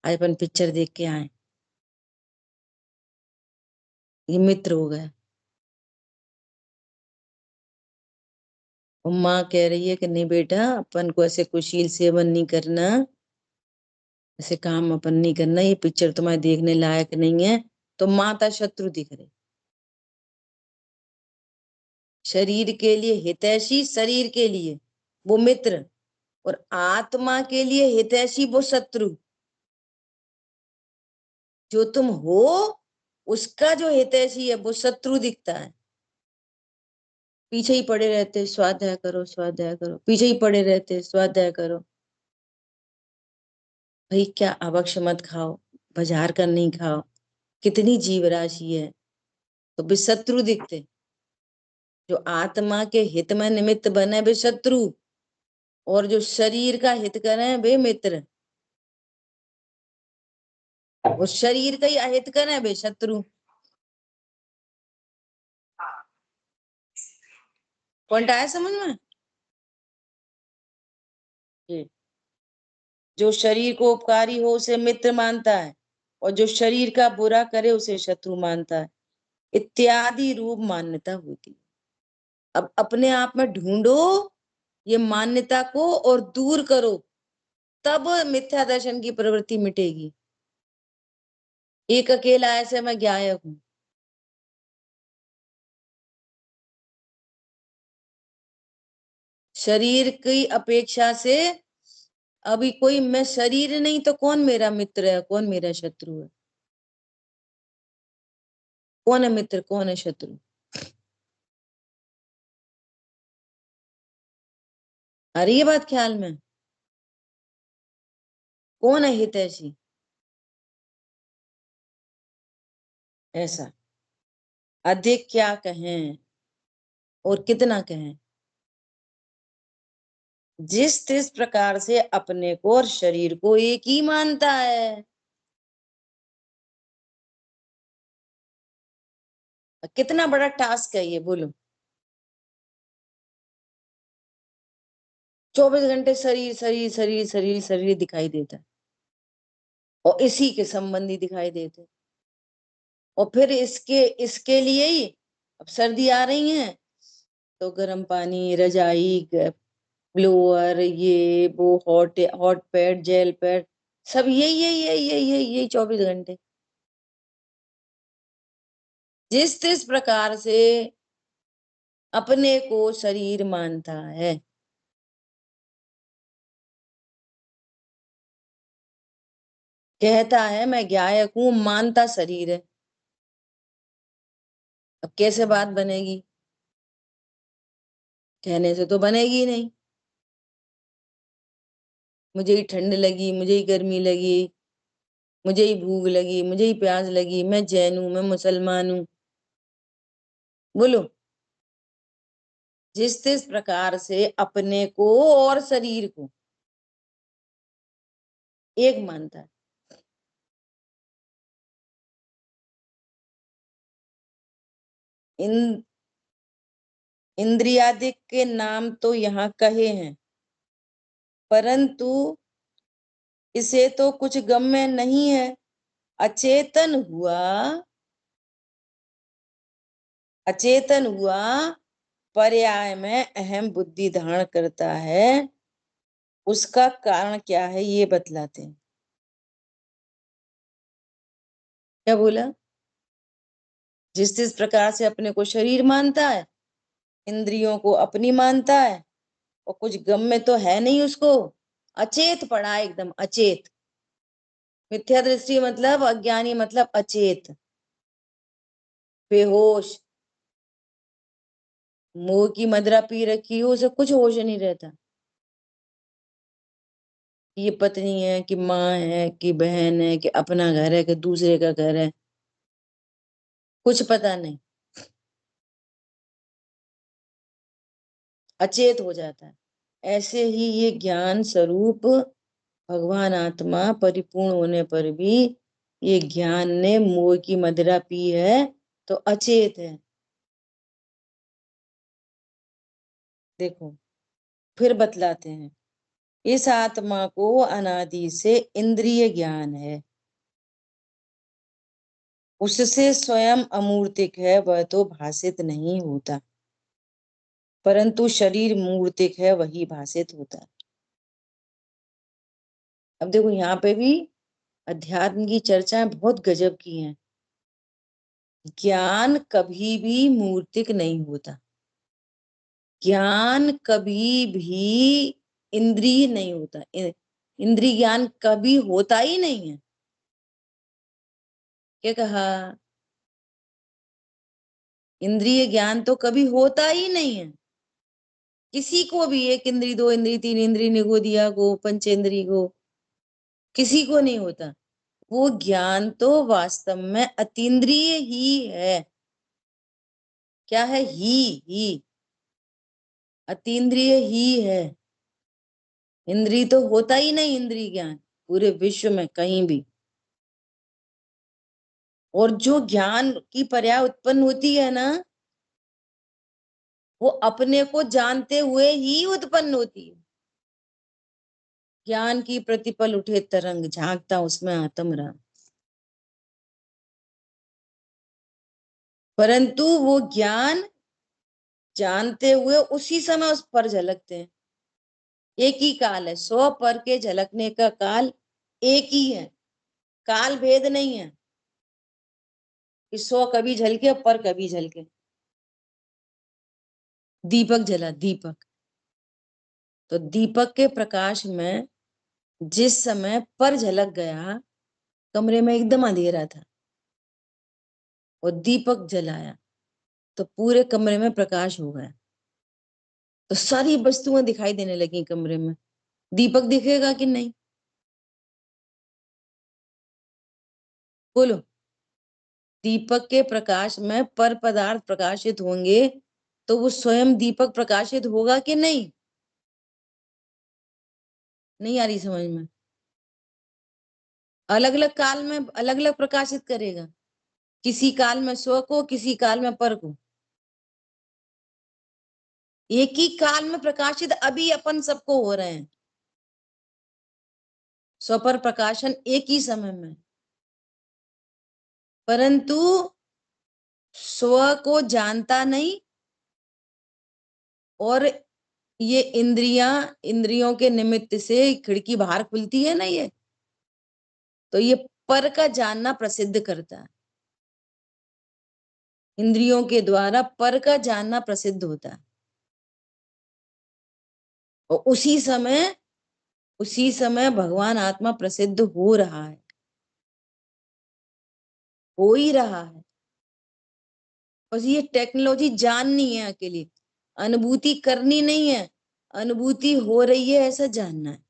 आज अपन पिक्चर देख के आए, ये मित्र हो गया। और माँ कह रही है कि नहीं बेटा, अपन को ऐसे कुशील सेवन नहीं करना, ऐसे काम अपन नहीं करना, ये पिक्चर तुम्हारे देखने लायक नहीं है, तो माता शत्रु दिख रही। शरीर के लिए हितैषी, शरीर के लिए वो मित्र, और आत्मा के लिए हितैषी वो शत्रु। जो तुम हो उसका जो हितैषी है वो शत्रु दिखता है। पीछे ही पड़े रहते, स्वाध्याय करो स्वाध्याय करो, पीछे ही पड़े रहते, स्वाध्याय करो। भाई क्या अभक्ष मत खाओ, बाजार का नहीं खाओ, कितनी जीव राशि है, तो भी शत्रु दिखते। जो आत्मा के हित में निमित्त बने वे शत्रु, और जो शरीर का हित करें वे मित्र। वो शरीर का ही अहित करें वे शत्रु। पॉइंट आया समझ में? ये जो शरीर को उपकारी हो उसे मित्र मानता है, और जो शरीर का बुरा करे उसे शत्रु मानता है, इत्यादि रूप मान्यता होती है। अब अपने आप में ढूंढो ये मान्यता को और दूर करो, तब मिथ्या दर्शन की प्रवृत्ति मिटेगी। एक अकेला ऐसे मैं ज्ञायक हूं, शरीर की अपेक्षा से अभी कोई, मैं शरीर नहीं तो कौन मेरा मित्र है, कौन मेरा शत्रु है, कौन है मित्र कौन है शत्रु? अरे ये बात ख्याल में, कौन है हितैषी? ऐसा अधिक क्या कहें और कितना कहें, जिस तिस प्रकार से अपने को और शरीर को एक ही मानता है। कितना बड़ा टास्क है ये, बोलो। 24 घंटे शरीर शरीर शरीर शरीर शरीर दिखाई देता है, और इसी के संबंधी दिखाई देते हैं। और फिर इसके इसके लिए ही अब सर्दी आ रही है तो गर्म पानी, रजाई, ब्लोअर, ये वो, hot hot pad, jail pad, सब यही 24 घंटे। जिस तिस प्रकार से अपने को शरीर मानता है, कहता है मैं ज्ञायक हूं, मानता शरीर है। अब कैसे बात बनेगी? कहने से तो बनेगी नहीं। मुझे ही ठंड लगी, मुझे ही गर्मी लगी, मुझे ही भूख लगी, मुझे ही प्यास लगी, मैं जैन हूं, मैं मुसलमान हूं, बोलो। जिस तिस प्रकार से अपने को और शरीर को एक मानता है। इन इंद्रियादिक के नाम तो यहाँ कहे हैं, परंतु इसे तो कुछ गम्य नहीं है। अचेतन हुआ, अचेतन हुआ, पर्याय में अहम बुद्धि धारण करता है, उसका कारण क्या है ये बतलाते हैं। क्या बोला? जिस जिस प्रकार से अपने को शरीर मानता है, इंद्रियों को अपनी मानता है, और कुछ गम में तो है नहीं उसको, अचेत पड़ा है, एकदम अचेत। मिथ्या दृष्टि मतलब अज्ञानी, मतलब अचेत, बेहोश। मोह की मदिरा पी रखी हो, उसे कुछ होश नहीं रहता। ये पत्नी है कि माँ है कि बहन है कि अपना घर है कि दूसरे का घर है, कुछ पता नहीं, अचेत हो जाता है। ऐसे ही ये ज्ञान स्वरूप भगवान आत्मा परिपूर्ण होने पर भी ये ज्ञान ने मोह की मदिरा पी है तो अचेत है। देखो फिर बतलाते हैं, इस आत्मा को अनादि से इंद्रिय ज्ञान है, उससे स्वयं अमूर्तिक है, वह तो भाषित नहीं होता, परंतु शरीर मूर्तिक है, वही भाषित होता है। अब देखो यहाँ पे भी अध्यात्म की चर्चाएं बहुत गजब की हैं। ज्ञान कभी भी मूर्तिक नहीं होता, ज्ञान कभी भी इंद्रिय नहीं होता, इंद्रिय ज्ञान कभी होता ही नहीं है। क्या कहा? इंद्रिय ज्ञान तो कभी होता ही नहीं है किसी को भी। एक इंद्री, दो इंद्री, तीन इंद्री, निगोदिया को, पंचेंद्री को, किसी को नहीं होता। वो ज्ञान तो वास्तव में अतीन्द्रिय ही है। क्या है? ही अतीन्द्रिय ही है। इंद्रिय तो होता ही नहीं, इंद्रिय ज्ञान पूरे विश्व में कहीं भी। और जो ज्ञान की पर्याय उत्पन्न होती है ना, वो अपने को जानते हुए ही उत्पन्न होती है। ज्ञान की प्रतिपल उठे तरंग, झांकता उसमें आत्म राम। परंतु वो ज्ञान जानते हुए उसी समय उस पर झलकते हैं। एक ही काल है, 100 पर के झलकने का काल एक ही है, काल भेद नहीं है कि 100 कभी झलके पर कभी झलके। दीपक जला, दीपक, तो दीपक के प्रकाश में जिस समय पर झलक गया, कमरे में एकदम अंधेरा था, और दीपक जलाया तो पूरे कमरे में प्रकाश हो गया, तो सारी वस्तुएं दिखाई देने लगी कमरे में। दीपक दिखेगा कि नहीं, बोलो। दीपक के प्रकाश में पर पदार्थ प्रकाशित होंगे तो वो स्वयं दीपक प्रकाशित होगा कि नहीं? नहीं आ रही समझ में? अलग अलग काल में अलग अलग प्रकाशित करेगा, किसी काल में स्व को, किसी काल में पर को। एक ही काल में प्रकाशित अभी अपन सबको हो रहे हैं, स्व पर प्रकाशन एक ही समय में। परंतु स्व को जानता नहीं, और ये इंद्रियों के निमित्त से खिड़की बाहर खुलती है ना, ये तो ये पर का जानना प्रसिद्ध करता है। इंद्रियों के द्वारा पर का जानना प्रसिद्ध होता है, और उसी समय भगवान आत्मा प्रसिद्ध हो रहा है, हो ही रहा है। बस ये टेक्नोलॉजी जाननी है अकेली, अनुभूति करनी नहीं है, अनुभूति हो रही है ऐसा जानना है।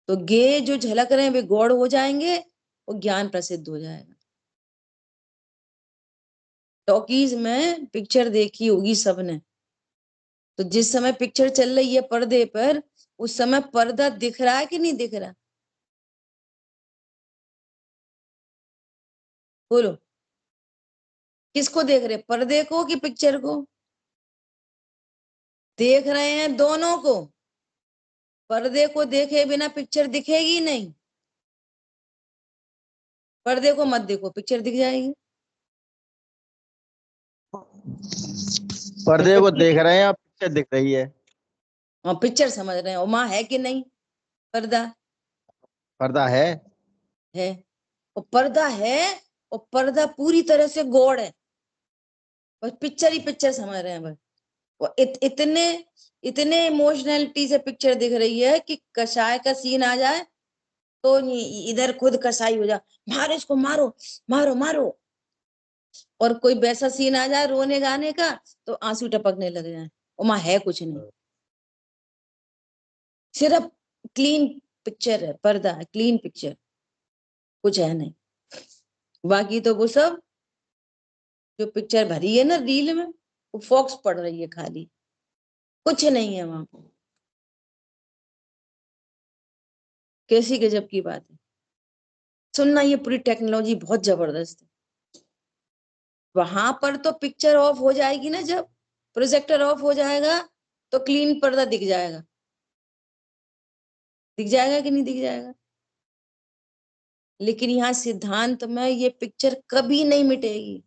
तो गे जो झलक रहे हैं वे गौड़ हो जाएंगे और ज्ञान प्रसिद्ध हो जाएगा। टॉकीज में पिक्चर देखी होगी सबने, तो जिस समय पिक्चर चल रही है पर्दे पर, उस समय पर्दा दिख रहा है कि नहीं दिख रहा? बोलो, किसको देख रहे, पर्दे को कि पिक्चर को? देख रहे हैं दोनों को। पर्दे को देखे बिना पिक्चर दिखेगी नहीं, पर्दे को मत देखो पिक्चर दिख जाएगी। पर्दे को देख रहे हैं, आप पिक्चर दिख रही है। और पिक्चर समझ रहे हैं, और माँ है कि नहीं? पर्दा पर्दा है। है, और पर्दा है, और पर्दा पूरी तरह से गौड़ है, बस पिक्चर ही पिक्चर समझ रहे हैं बस। वो इतने इमोशनलिटी से पिक्चर दिख रही है कि कसाय का सीन आ जाए तो इधर खुद कसाई हो जाए, मारो इसको, मारो मारो मारो। और कोई वैसा सीन आ जाए रोने गाने का तो आंसू टपकने लग जाए, वहां है कुछ नहीं, सिर्फ क्लीन पिक्चर है, पर्दा है, क्लीन पिक्चर, कुछ है नहीं। बाकी तो वो सब जो पिक्चर भरी है ना रील में, वो फॉक्स पड़ रही है खाली, कुछ नहीं है वहां पर। कैसी गजब की बात है। सुनना, ये पूरी टेक्नोलॉजी बहुत जबरदस्त है। वहां पर तो पिक्चर ऑफ हो जाएगी ना, जब प्रोजेक्टर ऑफ हो जाएगा तो क्लीन पर्दा दिख जाएगा, दिख जाएगा कि नहीं दिख जाएगा? लेकिन यहाँ सिद्धांत में ये पिक्चर कभी नहीं मिटेगी।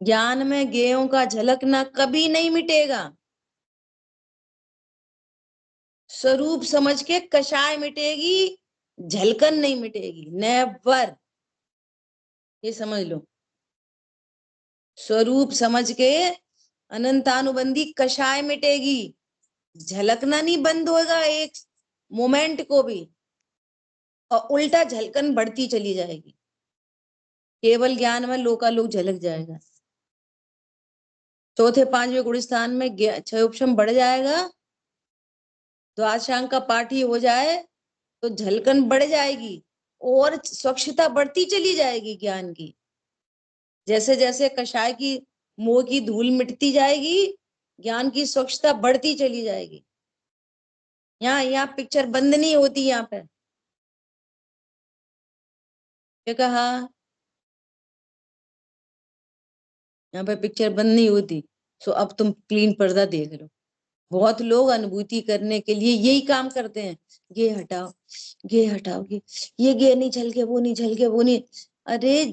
ज्ञान में गेयों का झलकना कभी नहीं मिटेगा। स्वरूप समझ के कषाय मिटेगी, झलकन नहीं मिटेगी, नेवर। ये समझ लो, स्वरूप समझ के अनंतानुबंधी कषाय मिटेगी, झलकना नहीं बंद होगा एक मोमेंट को भी, और उल्टा झलकन बढ़ती चली जाएगी। केवल ज्ञान में लोकालोक झलक जाएगा। चौथे पांचवें गुण स्थान में क्षय उपशम बढ़ जाएगा, द्वादशांग का पाठ ही हो जाए तो झलकन बढ़ जाएगी, और स्वच्छता बढ़ती चली जाएगी ज्ञान की। जैसे जैसे कषाय की मोह की धूल मिटती जाएगी, ज्ञान की स्वच्छता बढ़ती चली जाएगी। यहाँ पिक्चर बंद नहीं होती, यहाँ पे क्या कहा? यहाँ पे पिक्चर बंद नहीं होती। सो अब तुम क्लीन पर्दा देख लो। बहुत लोग अनुभूति करने के लिए यही काम करते हैं, ये हटाओ, ये हटाओ, ये नहीं झलके, वो नहीं झलके, वो नहीं। अरे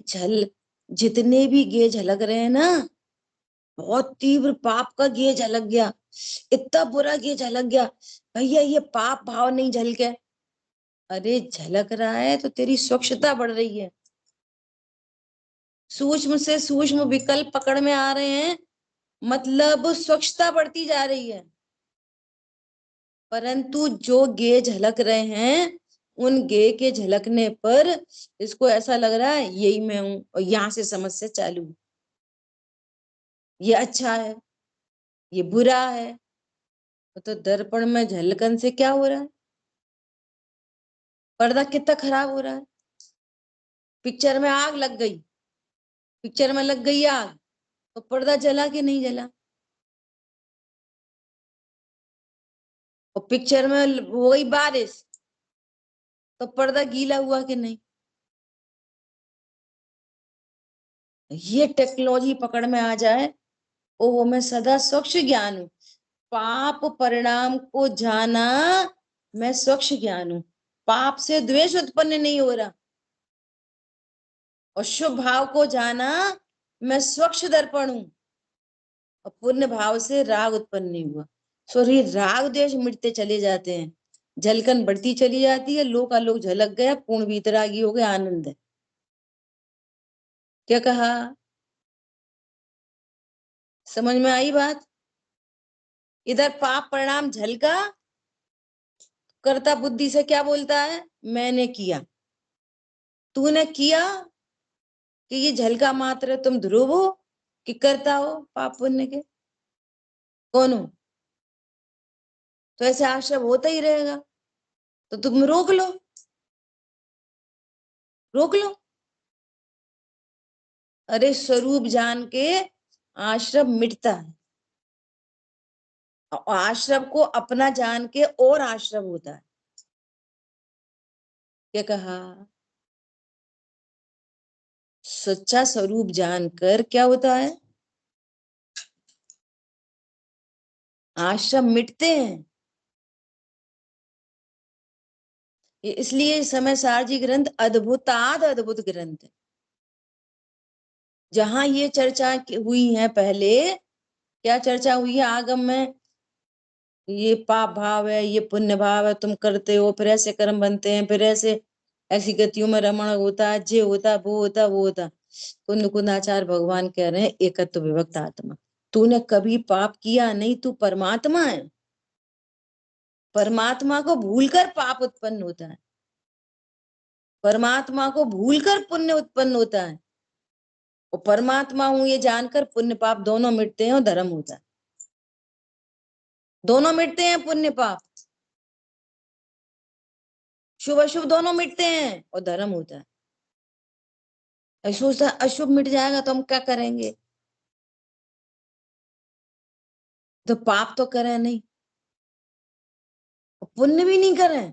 जितने भी गे झलक रहे हैं ना, बहुत तीव्र पाप का गे झलक गया, इतना बुरा गे झलक गया, भैया ये पाप भाव नहीं झलके। अरे झलक रहा है तो तेरी स्वच्छता बढ़ रही है, सूक्ष्म से सूक्ष्म विकल्प पकड़ में आ रहे हैं, मतलब स्वच्छता बढ़ती जा रही है। परंतु जो गे झलक रहे हैं, उन गे के झलकने पर इसको ऐसा लग रहा है यही मैं हूं, और यहां से समस्या चालू। ये अच्छा है, ये बुरा है। तो दर्पण में झलकन से क्या हो रहा है? पर्दा कितना खराब हो रहा है। पिक्चर में आग लग गई, पिक्चर में लग गई आग, तो पर्दा जला कि नहीं जला? और पिक्चर में हो गई बारिश, तो पर्दा गीला हुआ कि नहीं? ये टेक्नोलॉजी पकड़ में आ जाए, ओ मैं सदा स्वच्छ ज्ञान हूं, पाप परिणाम को जाना, मैं स्वच्छ ज्ञान हूं, पाप से द्वेष उत्पन्न नहीं हो रहा, और शुभ भाव को जाना, मैं स्वच्छ दर्पण हूं, और पुण्य भाव से राग उत्पन्न नहीं हुआ। सॉरी, राग द्वेष मिटते चले जाते हैं, झलकन बढ़ती चली जाती है, लोक आलोक झलक गया, पूर्ण वीतरागी हो गया, आनंद है। क्या कहा? समझ में आई बात? इधर पाप परिणाम झलका, कर्ता बुद्धि से क्या बोलता है? मैंने किया। तूने किया कि ये झलका मात्र, तुम ध्रुव हो कि कर्ता हो पाप पुण्य के? कौन हो? तो ऐसे आश्रम होता ही रहेगा, तो तुम रोक लो, रोक लो। अरे स्वरूप जान के आश्रम मिटता है, और आश्रम को अपना जान के और आश्रम होता है। क्या कहा? सच्चा स्वरूप जानकर क्या होता है? आश्रम मिटते हैं। इसलिए समय सार जी ग्रंथ अद्भुताद अद्भुत ग्रंथ है। जहां ये चर्चा हुई है पहले, क्या चर्चा हुई है आगम में? ये पाप भाव है, ये पुण्य भाव है, तुम करते हो, फिर ऐसे कर्म बनते हैं, फिर ऐसे ऐसी गतियों में रमण होता है, जे होता, वो होता, वो होता। कुंद कुंदाचार्य भगवान कह रहे हैं एकत्व विभक्त आत्मा, तूने कभी पाप किया नहीं, तू परमात्मा है। परमात्मा को भूलकर पाप उत्पन्न होता है, परमात्मा को भूलकर पुण्य उत्पन्न होता है, और परमात्मा हूं ये जानकर पुण्य पाप दोनों मिटते हैं और धर्म होता है। दोनों मिटते हैं, पुण्य पाप, शुभ अशुभ दोनों मिटते हैं और धर्म होता है। सोचता अशुभ मिट जाएगा तो हम क्या करेंगे? तो पाप तो करें नहीं, पुण्य भी नहीं करें।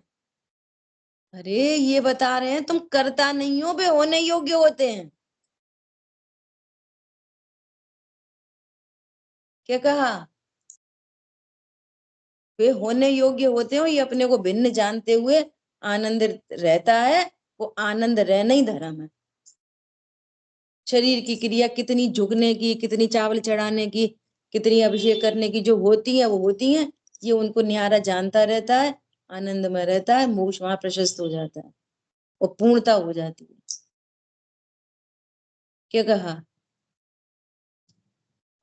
अरे ये बता रहे हैं तुम करता नहीं हो, वे होने योग्य होते हैं। क्या कहा? वे होने योग्य होते हो, ये अपने को भिन्न जानते हुए आनंद रहता है, वो आनंद रहना ही धर्म है। शरीर की क्रिया कितनी झुकने की, कितनी चावल चढ़ाने की, कितनी अभिषेक करने की जो होती है वो होती है, ये उनको न्यारा जानता रहता है, आनंद में रहता है, मोक्ष वहां प्रशस्त हो जाता है और पूर्णता हो जाती है। क्या कहा?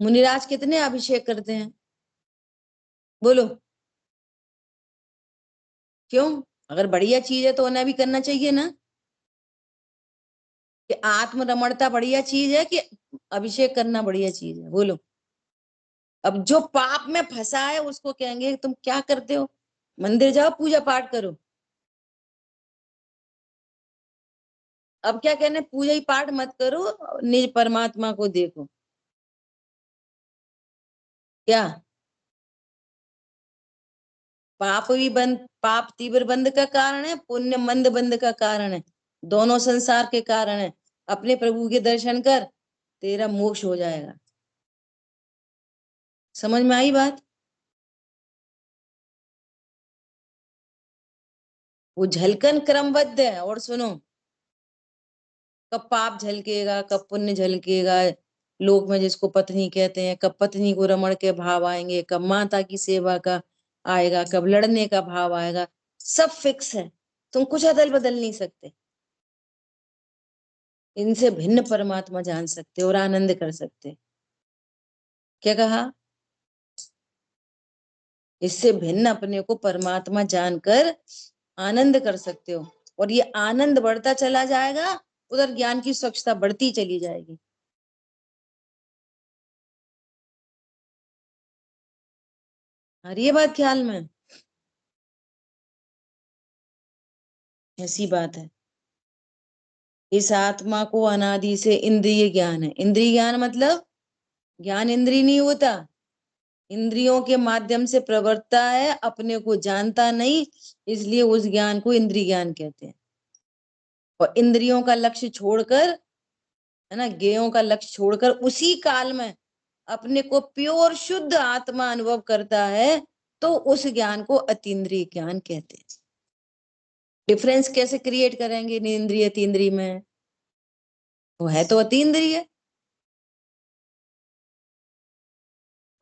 मुनिराज कितने अभिषेक करते हैं? बोलो क्यों? अगर बढ़िया चीज है तो उन्हें भी करना चाहिए ना। कि आत्म रमणता बढ़िया चीज है कि अभिषेक करना बढ़िया चीज है? बोलो। अब जो पाप में फंसा है उसको कहेंगे तुम क्या करते हो, मंदिर जाओ पूजा पाठ करो। अब क्या कहने, पूजा ही पाठ मत करो, निज परमात्मा को देखो। क्या? पाप भी बंद, पाप तीव्र बंद का कारण है, पुण्य मंद बंद का कारण है, दोनों संसार के कारण है। अपने प्रभु के दर्शन कर, तेरा मोक्ष हो जाएगा। समझ में आई बात? वो झलकन क्रमबद्ध है। और सुनो, कब पाप झलकेगा, कब पुण्य झलकेगा, लोक में जिसको पत्नी कहते हैं, कब पत्नी को रमण के भाव आएंगे, कब माता की सेवा का आएगा, कब लड़ने का भाव आएगा, सब फिक्स है। तुम कुछ अदल बदल नहीं सकते। इनसे भिन्न परमात्मा जान सकते और आनंद कर सकते। क्या कहा? इससे भिन्न अपने को परमात्मा जानकर आनंद कर सकते हो, और ये आनंद बढ़ता चला जाएगा, उधर ज्ञान की स्वच्छता बढ़ती चली जाएगी। और ये बात ख्याल में, ऐसी बात है। इस आत्मा को अनादि से इंद्रिय ज्ञान है। इंद्रिय ज्ञान मतलब ज्ञान इंद्रिय नहीं होता, इंद्रियों के माध्यम से प्रवर्तता है, अपने को जानता नहीं, इसलिए उस ज्ञान को इंद्रिय ज्ञान कहते हैं। और इंद्रियों का लक्ष्य छोड़कर, है ना, ज्ञेयों का लक्ष्य छोड़कर उसी काल में अपने को प्योर शुद्ध आत्मा अनुभव करता है, तो उस ज्ञान को अतीन्द्रिय ज्ञान कहते हैं। डिफरेंस कैसे क्रिएट करेंगे इंद्रिय अतीन्द्रिय में? वो है तो अतीन्द्रिय।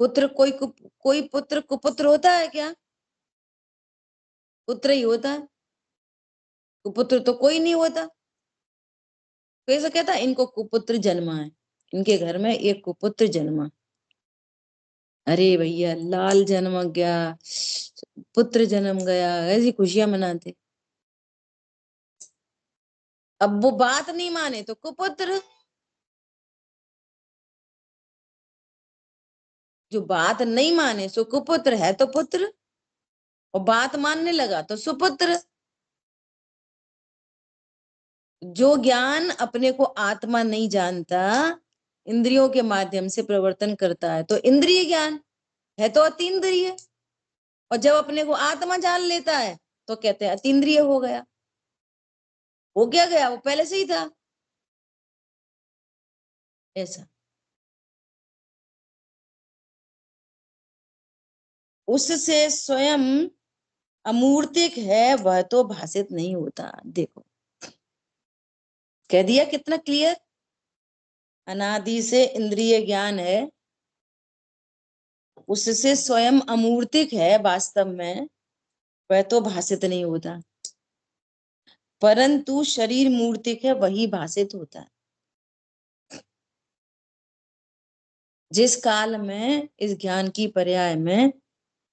पुत्र कोई पुत्र कुपुत्र होता है क्या? पुत्र ही होता है, कुपुत्र तो कोई नहीं होता। कैसे कहता है इनको कुपुत्र जन्मा है, इनके घर में एक कुपुत्र जन्मा। अरे भैया, लाल जन्म गया, पुत्र जन्म गया, ऐसी खुशियां मनाते। अब वो बात नहीं माने तो कुपुत्र, जो बात नहीं माने सो कुपुत्र है तो पुत्र, और बात मानने लगा तो सुपुत्र। जो ज्ञान अपने को आत्मा नहीं जानता, इंद्रियों के माध्यम से प्रवर्तन करता है, तो इंद्रिय ज्ञान है तो अतीन्द्रिय। और जब अपने को आत्मा जान लेता है तो कहते हैं अतीन्द्रिय हो गया। वो क्या गया, वो पहले से ही था। ऐसा उससे स्वयं अमूर्तिक है, वह तो भाषित नहीं होता। देखो, कह दिया कितना क्लियर। अनादि से इंद्रिय ज्ञान है, उससे स्वयं अमूर्तिक है वास्तव में, वह तो भाषित नहीं होता। परंतु शरीर मूर्तिक है, वही भाषित होता है। जिस काल में इस ज्ञान की पर्याय में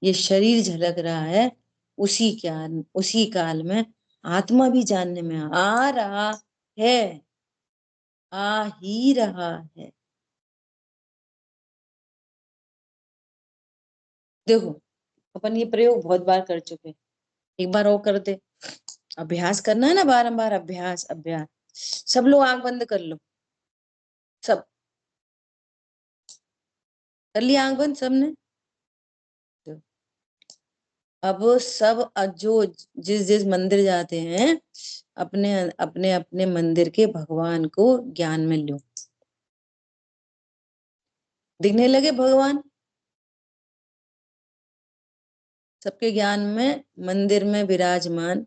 ये शरीर झलक रहा है, उसी काल में आत्मा भी जानने में आ रहा है, आ ही रहा है। देखो, अपन ये प्रयोग बहुत बार कर चुके, एक बार और कर दे। अभ्यास करना है ना, बारंबार अभ्यास अभ्यास। सब लोग आंख बंद कर लो, सब कर लिया आंख बंद सबने? अब सब जो जिस जिस मंदिर जाते हैं, अपने अपने अपने मंदिर के भगवान को ज्ञान में लो। दिखने लगे भगवान सबके ज्ञान में? मंदिर में विराजमान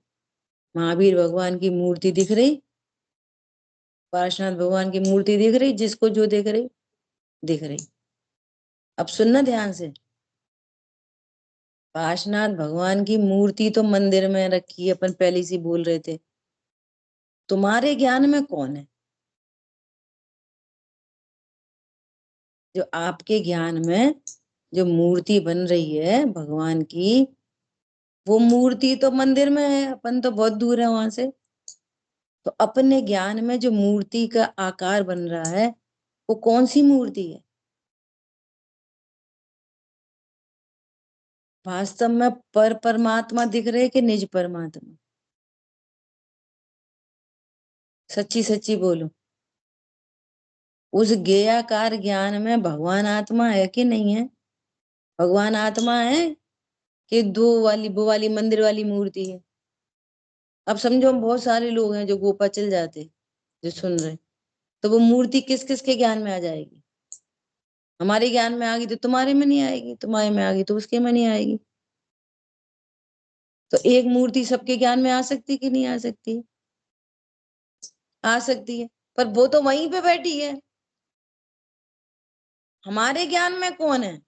महावीर भगवान की मूर्ति दिख रही, पार्श्वनाथ भगवान की मूर्ति दिख रही, जिसको जो दिख रही दिख रही। अब सुनना ध्यान से, पार्श्वनाथ भगवान की मूर्ति तो मंदिर में रखी है, अपन पहले से बोल रहे थे। तुम्हारे ज्ञान में कौन है? जो आपके ज्ञान में जो मूर्ति बन रही है भगवान की, वो मूर्ति तो मंदिर में है, अपन तो बहुत दूर है वहां से। तो अपने ज्ञान में जो मूर्ति का आकार बन रहा है, वो कौन सी मूर्ति है? वास्तव में परमात्मा दिख रहे कि निज परमात्मा? सच्ची सच्ची बोलो। उस ज्ञेयाकार ज्ञान में भगवान आत्मा है कि नहीं है? भगवान आत्मा है कि वो वाली मंदिर वाली मूर्ति है? अब समझो, हम बहुत सारे लोग हैं जो गोपा चल जाते, जो सुन रहे, तो वो मूर्ति किस किस के ज्ञान में आ जाएगी? हमारे ज्ञान में आ गई तो तुम्हारे में नहीं आएगी, तुम्हारे में आ गई तो उसके में नहीं आएगी। तो एक मूर्ति सबके ज्ञान में आ सकती कि नहीं आ सकती? आ सकती है, पर वो तो वहीं पे बैठी है। हमारे ज्ञान में कौन है?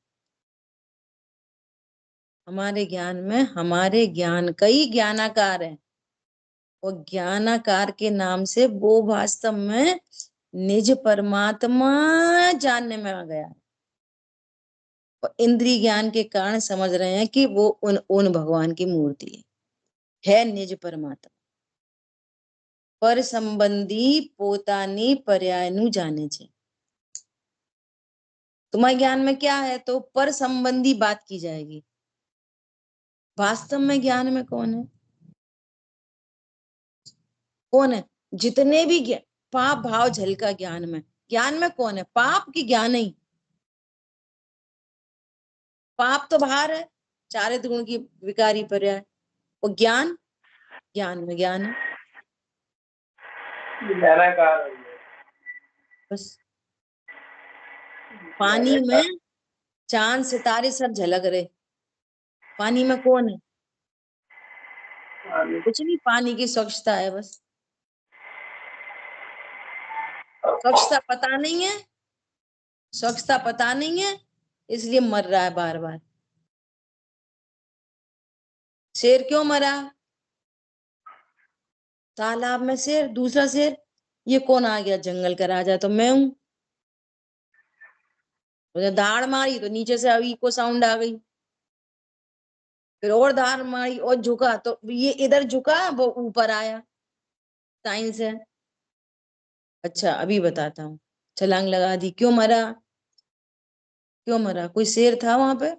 हमारे ज्ञान कई ज्ञानाकार है, और ज्ञानाकार के नाम से वो वास्तव में निज परमात्मा जानने में आ गया है। और इंद्रिय ज्ञान के कारण समझ रहे हैं कि वो उन भगवान की मूर्ति है निज परमात्मा। पर संबंधी पोतानी पर्यायनु जाने छे। तुम्हारे ज्ञान में क्या है? तो पर संबंधी बात की जाएगी। वास्तव में ज्ञान में कौन है? कौन है? जितने भी पाप भाव झलका ज्ञान में कौन है? पाप की ज्ञान ही। पाप तो बाहर है, चारित्र गुण की विकारी पर्याय। और ज्ञान में ज्ञान है बस। पानी में चांद सितारे सब झलक रहे, पानी में कौन है? कुछ नहीं, पानी की स्वच्छता है बस। स्वच्छता पता नहीं है, स्वच्छता पता नहीं है, इसलिए मर रहा है बार बार। शेर क्यों मरा? तालाब में शेर, दूसरा शेर, ये कौन आ गया? जंगल का राजा तो मैं हूं। मुझे दाड़ मारी तो नीचे से अभी को साउंड आ गई, फिर और दाड़ मारी और झुका तो ये इधर झुका, वो ऊपर आया। साइंस है। अच्छा अभी बताता हूँ। छलांग लगा दी, क्यों मरा? क्यों मरा? कोई शेर था वहां पे?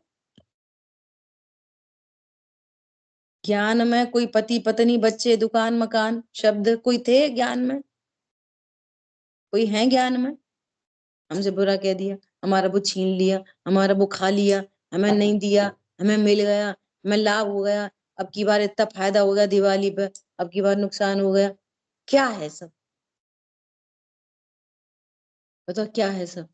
ज्ञान में कोई पति पत्नी बच्चे दुकान मकान शब्द कोई थे ज्ञान में? कोई है ज्ञान में? हमसे बुरा कह दिया, हमारा वो छीन लिया, हमारा वो खा लिया, हमें नहीं दिया, हमें मिल गया, हमें लाभ हो गया, अब की बार इतना फायदा हो गया दिवाली पे, अब की बार नुकसान हो गया। क्या है सब? बताओ क्या है सब?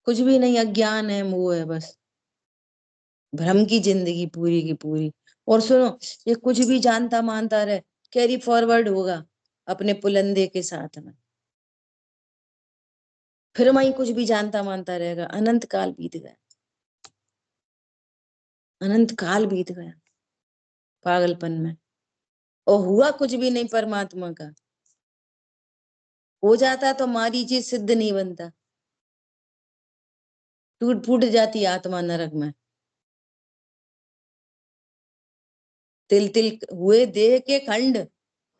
कुछ भी नहीं, अज्ञान है, मोह है बस। भ्रम की जिंदगी पूरी की पूरी। और सुनो, ये कुछ भी जानता मानता रहे, कैरी फॉरवर्ड होगा अपने पुलंदे के साथ में, फिर वही कुछ भी जानता मानता रहेगा। अनंत काल बीत गया, अनंत काल बीत गया पागलपन में, और हुआ कुछ भी नहीं परमात्मा का। हो जाता तो हमारी चीज सिद्ध नहीं बनता, टूट फूट जाती आत्मा नरक में। तिल तिल हुए देह के खंड,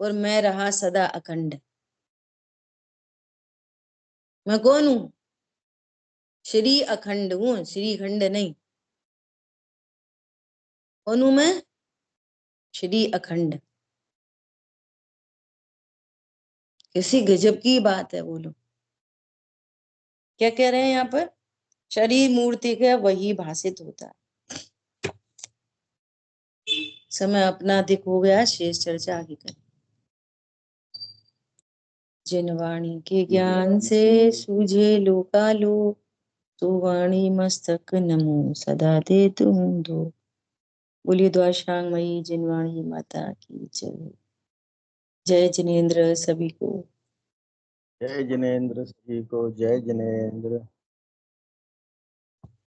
और मैं रहा सदा अखंड। मैं कौन हूं? श्री अखंड हूं, श्री खंड नहीं। कौन हूं मैं? श्री अखंड। किसी गजब की बात है, बोलो क्या कह रहे हैं यहाँ पर? शरीर मूर्ति का वही भाषित होता है। समय अपना अधिक हो गया, शेष चर्चा आगे करें। जिन वाणी के ज्ञान से सूझे लोकालो, तो वाणी मस्तक नमो सदा दे तुम दो। बोलिए द्वाशांगमयी जिनवाणी माता की जय। जय जिनेन्द्र सभी को। जय जिनेन्द्र सभी को, जय जिनेन्द्र।